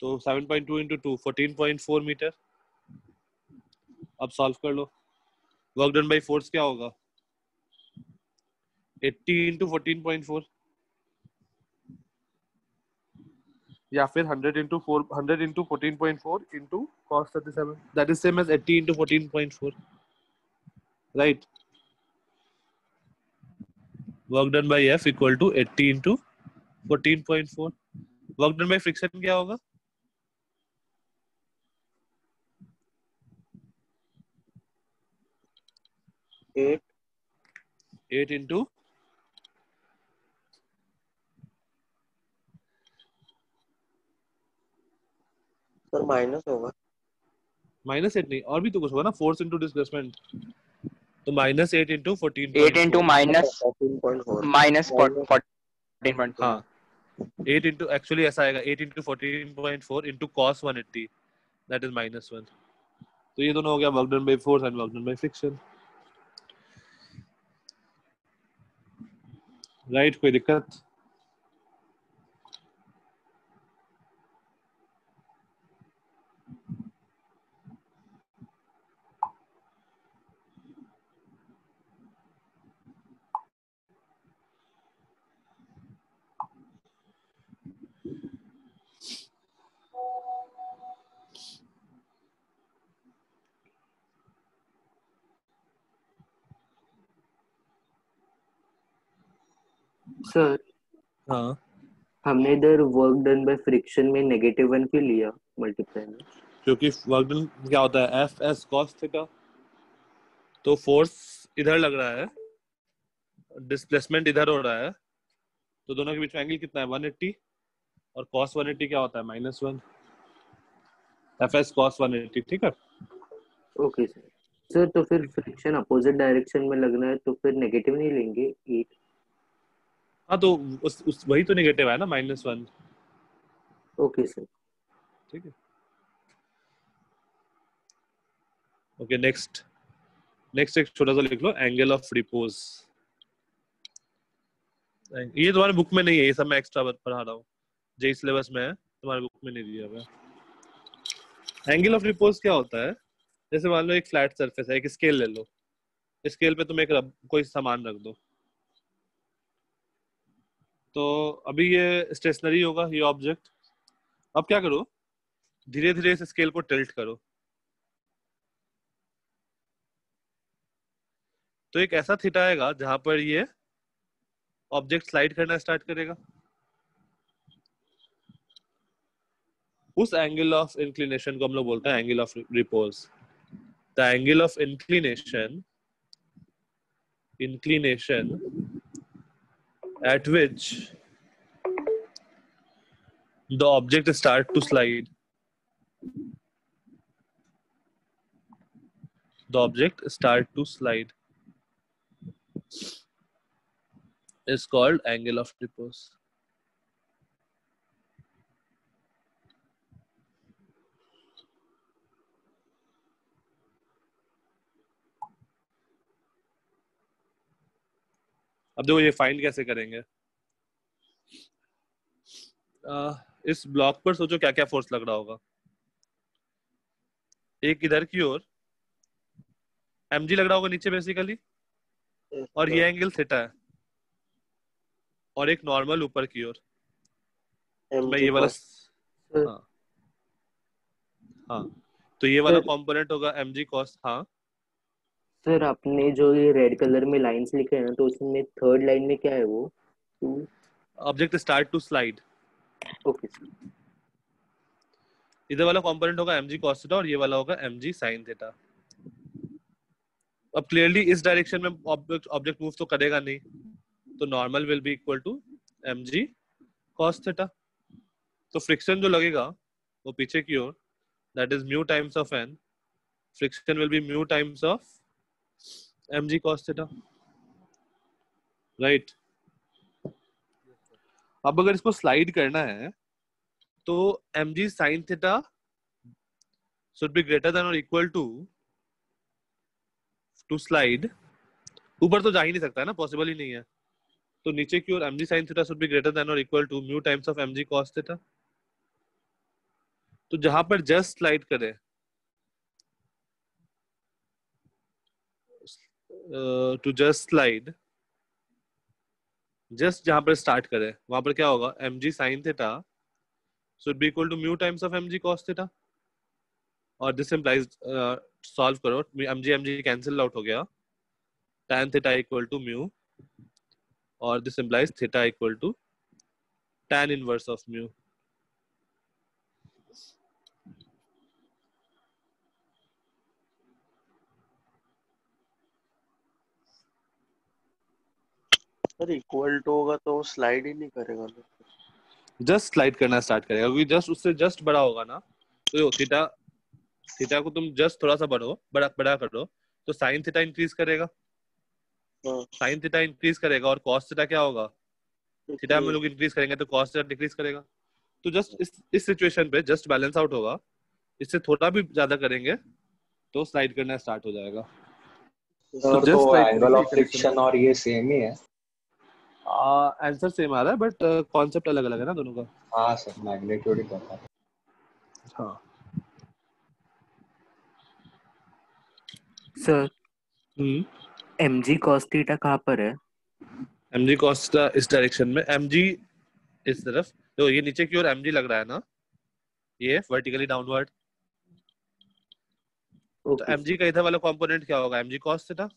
तो 7.2 इंटू 2 14.4 मीटर। अब सॉल्व कर लो। वर्क डन बाई फोर्स क्या होगा? 80 इंटू 14.4 या फिर 100 into 14.4 into cos 37, that is same as 80 into 14.4, right. Work done by f equal to 80 into 14.4। Work done by friction क्या होगा?
एट
8 इंटू
सर माइनस होगा।
-8 नहीं, और भी तो कुछ होगा ना, फोर्स इंटू डिस्प्लेसमेंट। तो -8 इंटू
8 इंटू
14.4,
माइनस
14.4
माइनस 14.4।
हाँ 8 इंटू, एक्चुअली ऐसा आएगा 8 into 14.4 into cos 180, that is -1। तो ये दोनों हो गया work done by force and work done by friction, right. कोई दिक्कत?
सर
हाँ,
हमने इधर वर्क डन बाय फ्रिक्शन में -1 क्यों लिया मल्टीप्लाई में?
क्योंकि वर्क डन क्या होता है? F S cos theta. तो फोर्स इधर लग रहा है, डिस्प्लेसमेंट इधर हो रहा है, तो दोनों के बीच में एंगल कितना है? 180, और cos 180 क्या होता है? -1। एफ एस cos 180, ठीक है।
Okay sir. सर तो फिर फ्रिक्शन अपोजिट डायरेक्शन में लगना है तो फिर नेगेटिव नहीं लेंगे 8।
हाँ तो उस वही तो नेगेटिव है ना -1।
Okay sir.
ठीक है। ओके नेक्स्ट एक छोटा सा लिख लो, एंगल ऑफ रिपोज। ये तुम्हारे बुक में नहीं है, ये सब मैं एक्स्ट्रा पढ़ा रहा हूँ, जेई सिलेबस में है, तुम्हारे बुक में नहीं दिया हुआ है। एंगल ऑफ रिपोज क्या होता है? जैसे मान लो एक फ्लैट सरफेस है, एक स्केल ले लो, स्केल पे तुम एक कोई सामान रख दो, तो अभी ये स्टेशनरी होगा ये ऑब्जेक्ट। अब क्या करो, धीरे धीरे इस स्केल को टिल्ट करो, तो एक ऐसा थीटा आएगा जहां पर ये ऑब्जेक्ट स्लाइड करना स्टार्ट करेगा। उस एंगल ऑफ इंक्लिनेशन को हम लोग बोलते हैं angle of repose. The angle of inclination at which the object start to slide is called angle of repose. अब देखो ये फाइंड कैसे करेंगे। इस ब्लॉक पर सोचो क्या क्या फोर्स लग रहा होगा। एक इधर की ओर mg लग रहा होगा नीचे बेसिकली, और ये एंगल थीटा है, और एक नॉर्मल ऊपर की ओर। मैं ये वाला हाँ हाँ तो ये वाला कंपोनेंट होगा mg cos। हाँ
सर आपने जो ये रेड कलर में लाइंस लिखे हैं ना, तो उसमें थर्ड लाइन में क्या है वो?
Object start to slide.
Okay sir.
इधर वाला कंपोनेंट होगा mg cos थीटा और ये वाला होगा mg sin थीटा। अब क्लियरली इस डायरेक्शन में ऑब्जेक्ट मूव तो करेगा नहीं, तो normal will be equal to mg cos theta. तो फ्रिक्शन जो लगेगा वो पीछे की ओर, that is mu times of n, friction will be mu times of mg cos theta, right. अब अगर इसको स्लाइड करना है तो mg sin theta should be greater than or equal to slide। ऊपर तो जा ही नहीं सकता है ना, पॉसिबल ही नहीं है, तो नीचे की ओर mg sin theta should be greater than or equal to mu times of mg cos theta. तो जहां पर जस्ट स्लाइड करे, टू जस्ट स्लाइड, जस्ट जहां पर स्टार्ट करे वहां पर क्या होगा, mg sin theta should be equal to mu times of mg cos theta. और दिस इंप्लाइज, सॉल्व करो, mg कैंसिल आउट हो गया, tan theta equal to mu, और this implies theta equal to tan inverse of mu.
Sir equal to होगा तो slide ही नहीं करेगा ना।
जस्ट स्लाइड करना स्टार्ट करेगा, क्योंकि जस्ट उससे जस्ट बड़ा होगा ना, तो थीटा को तुम जस्ट थोड़ा सा बड़ा करो, तो साइन थीटा इंक्रीज करेगा, साइन थीटा इंक्रीज करेगा, और कॉस थीटा क्या होगा, थीटा में लोग इंक्रीज करेंगे तो कॉस थीटा डिक्रीज करेगा। तो जस्ट इस सिचुएशन पे जस्ट बैलेंस आउट होगा, इससे थोड़ा भी ज्यादा करेंगे तो स्लाइड करना स्टार्ट हो जाएगा।
सर तो एंगल ऑफ फ्रिक्शन और ये सेम ही है?
आंसर सेम आ रहा है, बट कॉन्सेप्ट अलग अलग है ना दोनों का।
हाँ सर, मैग्नीट्यूड ही पता है।
हाँ
सर mg cos थीटा कहाँ पर है?
mg cos थीटा इस डायरेक्शन में, mg इस तरफ, तो ये नीचे की ओर mg लग रहा है ना, ये वर्टिकली डाउनवर्ड, तो mg का इधर वाला कंपोनेंट क्या होगा, mg cos थीटा,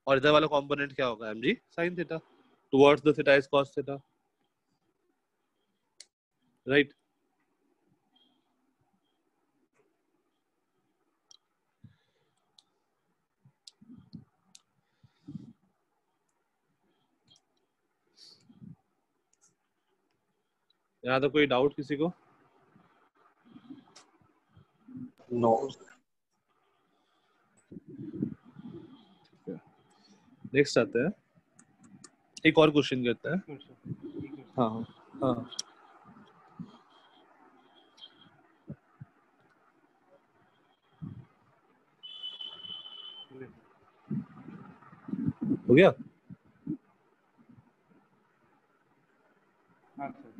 और इधर वाला कंपोनेंट क्या होगा, mg sin theta, towards the theta is cos theta, right. यहाँ तो कोई डाउट किसी को?
नो।
नेक्स्ट आते हैं, एक और क्वेश्चन करते हैं। हाँ हाँ हाँ, हो गया।
हाँ सर।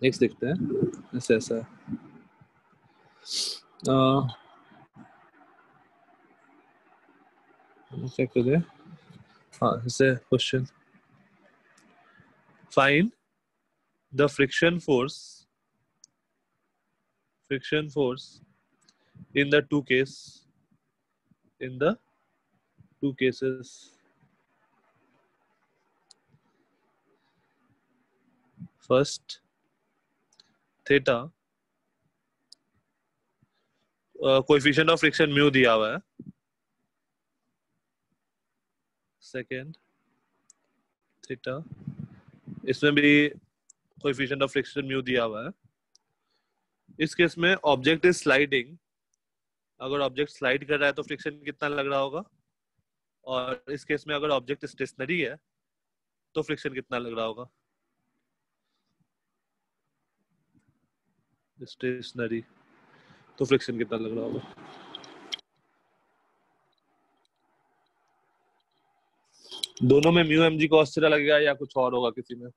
नेक्स्ट देखते हैं। ऐसा ऐसा चेक कर दे। हाँ, ऐसे question, find the friction force in the two cases. First, theta, coefficient of friction mu दिया हुआ है। Second, theta, इसमें भी coefficient of friction mu दिया हुआ है। इस केस में ऑब्जेक्ट इज स्लाइडिंग, अगर ऑब्जेक्ट स्लाइड कर रहा है तो फ्रिक्शन कितना लग रहा होगा, और इस केस में अगर ऑब्जेक्ट स्टेशनरी है तो फ्रिक्शन कितना लग रहा होगा। स्टेशनरी तो फ्रिक्शन कितना लग रहा होगा। दोनों में mu m g cos theta लगेगा या कुछ और होगा किसी में।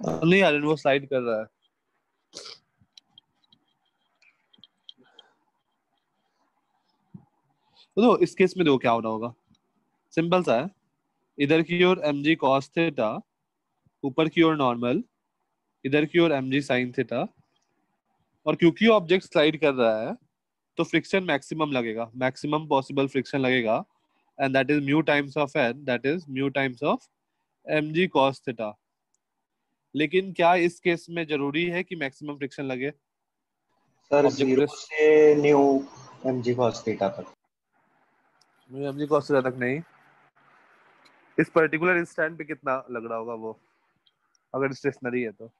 नहीं यार, वो स्लाइड कर रहा है। तो इस केस में देखो क्या होना होगा, सिंपल सा है। इधर की ओर mg cos थीटा, ऊपर की ओर नॉर्मल, इधर की ओर mg sin थीटा, और क्योंकि ऑब्जेक्ट स्लाइड कर रहा है तो फ्रिक्शन मैक्सिमम लगेगा, मैक्सिमम पॉसिबल फ्रिक्शन लगेगा, and that is mu times of n, that is mu times of mg cos theta. लेकिन क्या इस केस में जरूरी है कि मैक्सिमम फ्रिक्शन लगे?
सर
ऑब्जेक्ट
0 से न्यू mg cos थीटा तक।
mg cos थीटा तक नहीं, इस पर्टिकुलर इंस्टेंट पे कितना लग रहा होगा वो, अगर स्टेशनरी है तो।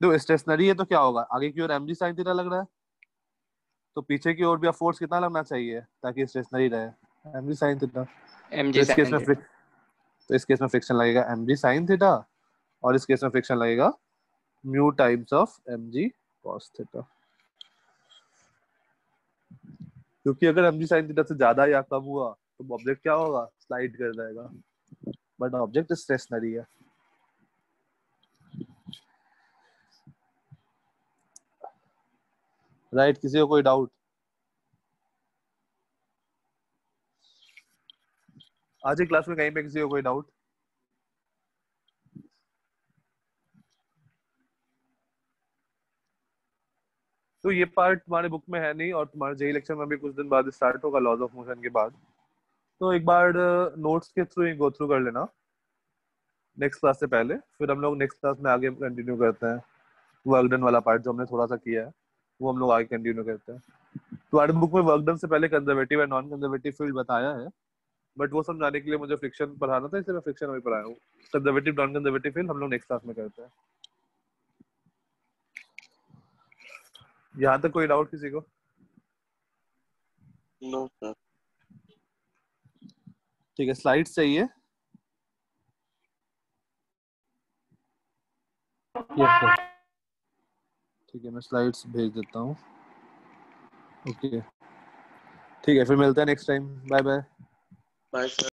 जो स्टेशनरी है तो क्या होगा, आगे की ओर mg sin थीटा लग रहा है, तो पीछे की ओर भी फोर्स कितना लगना चाहिए ताकि स्टेशनरी रहे, mg sin थीटा। तो
mg
इस केस
sin
में
theta।
तो इस केस में फ्रिक्शन लगेगा mg sin थीटा, और इस केस में फ्रिक्शन लगेगा mu times of mg cos theta. क्योंकि अगर mg sin थीटा से ज्यादा या कम हुआ तो ऑब्जेक्ट क्या होगा, स्लाइड कर जाएगा, बट ऑब्जेक्ट स्टेशनरी है। राइट, किसी को कोई डाउट? आज की क्लास में कहीं पे किसी को कोई डाउट? तो ये पार्ट तुम्हारे बुक में है नहीं, और तुम्हारे जेई लेक्चर में भी कुछ दिन बाद स्टार्ट होगा लॉज ऑफ मोशन के बाद। तो एक बार नोट्स के थ्रू ही गो थ्रू कर लेना नेक्स्ट क्लास से पहले, फिर हम लोग नेक्स्ट क्लास में आगे कंटिन्यू करते हैं। वर्क डन वाला पार्ट जो हमने थोड़ा सा किया है वो हम लोग आगे कंटिन्यू करते हैं। तुम्हारे बुक में वर्क डन से पहले conservative and non conservative field बताया है, बट वो समझाने के लिए मुझे फ्रिक्शन पढ़ाना था, इसलिए मैं फ्रिक्शन अभी पढ़ाया हूँ। कंजर्वेटिव नॉन कंजर्वेटिव फील्ड हम लोग नेक्स्ट क्लास में करते हैं। यहाँ तक कोई डाउट किसी को?
No sir.
ठीक है, स्लाइड्स चाहिए?
Yes sir.
ठीक है, मैं स्लाइड्स भेज देता हूँ। ओके ठीक है, फिर मिलते हैं next time. Bye bye.
Bye sir.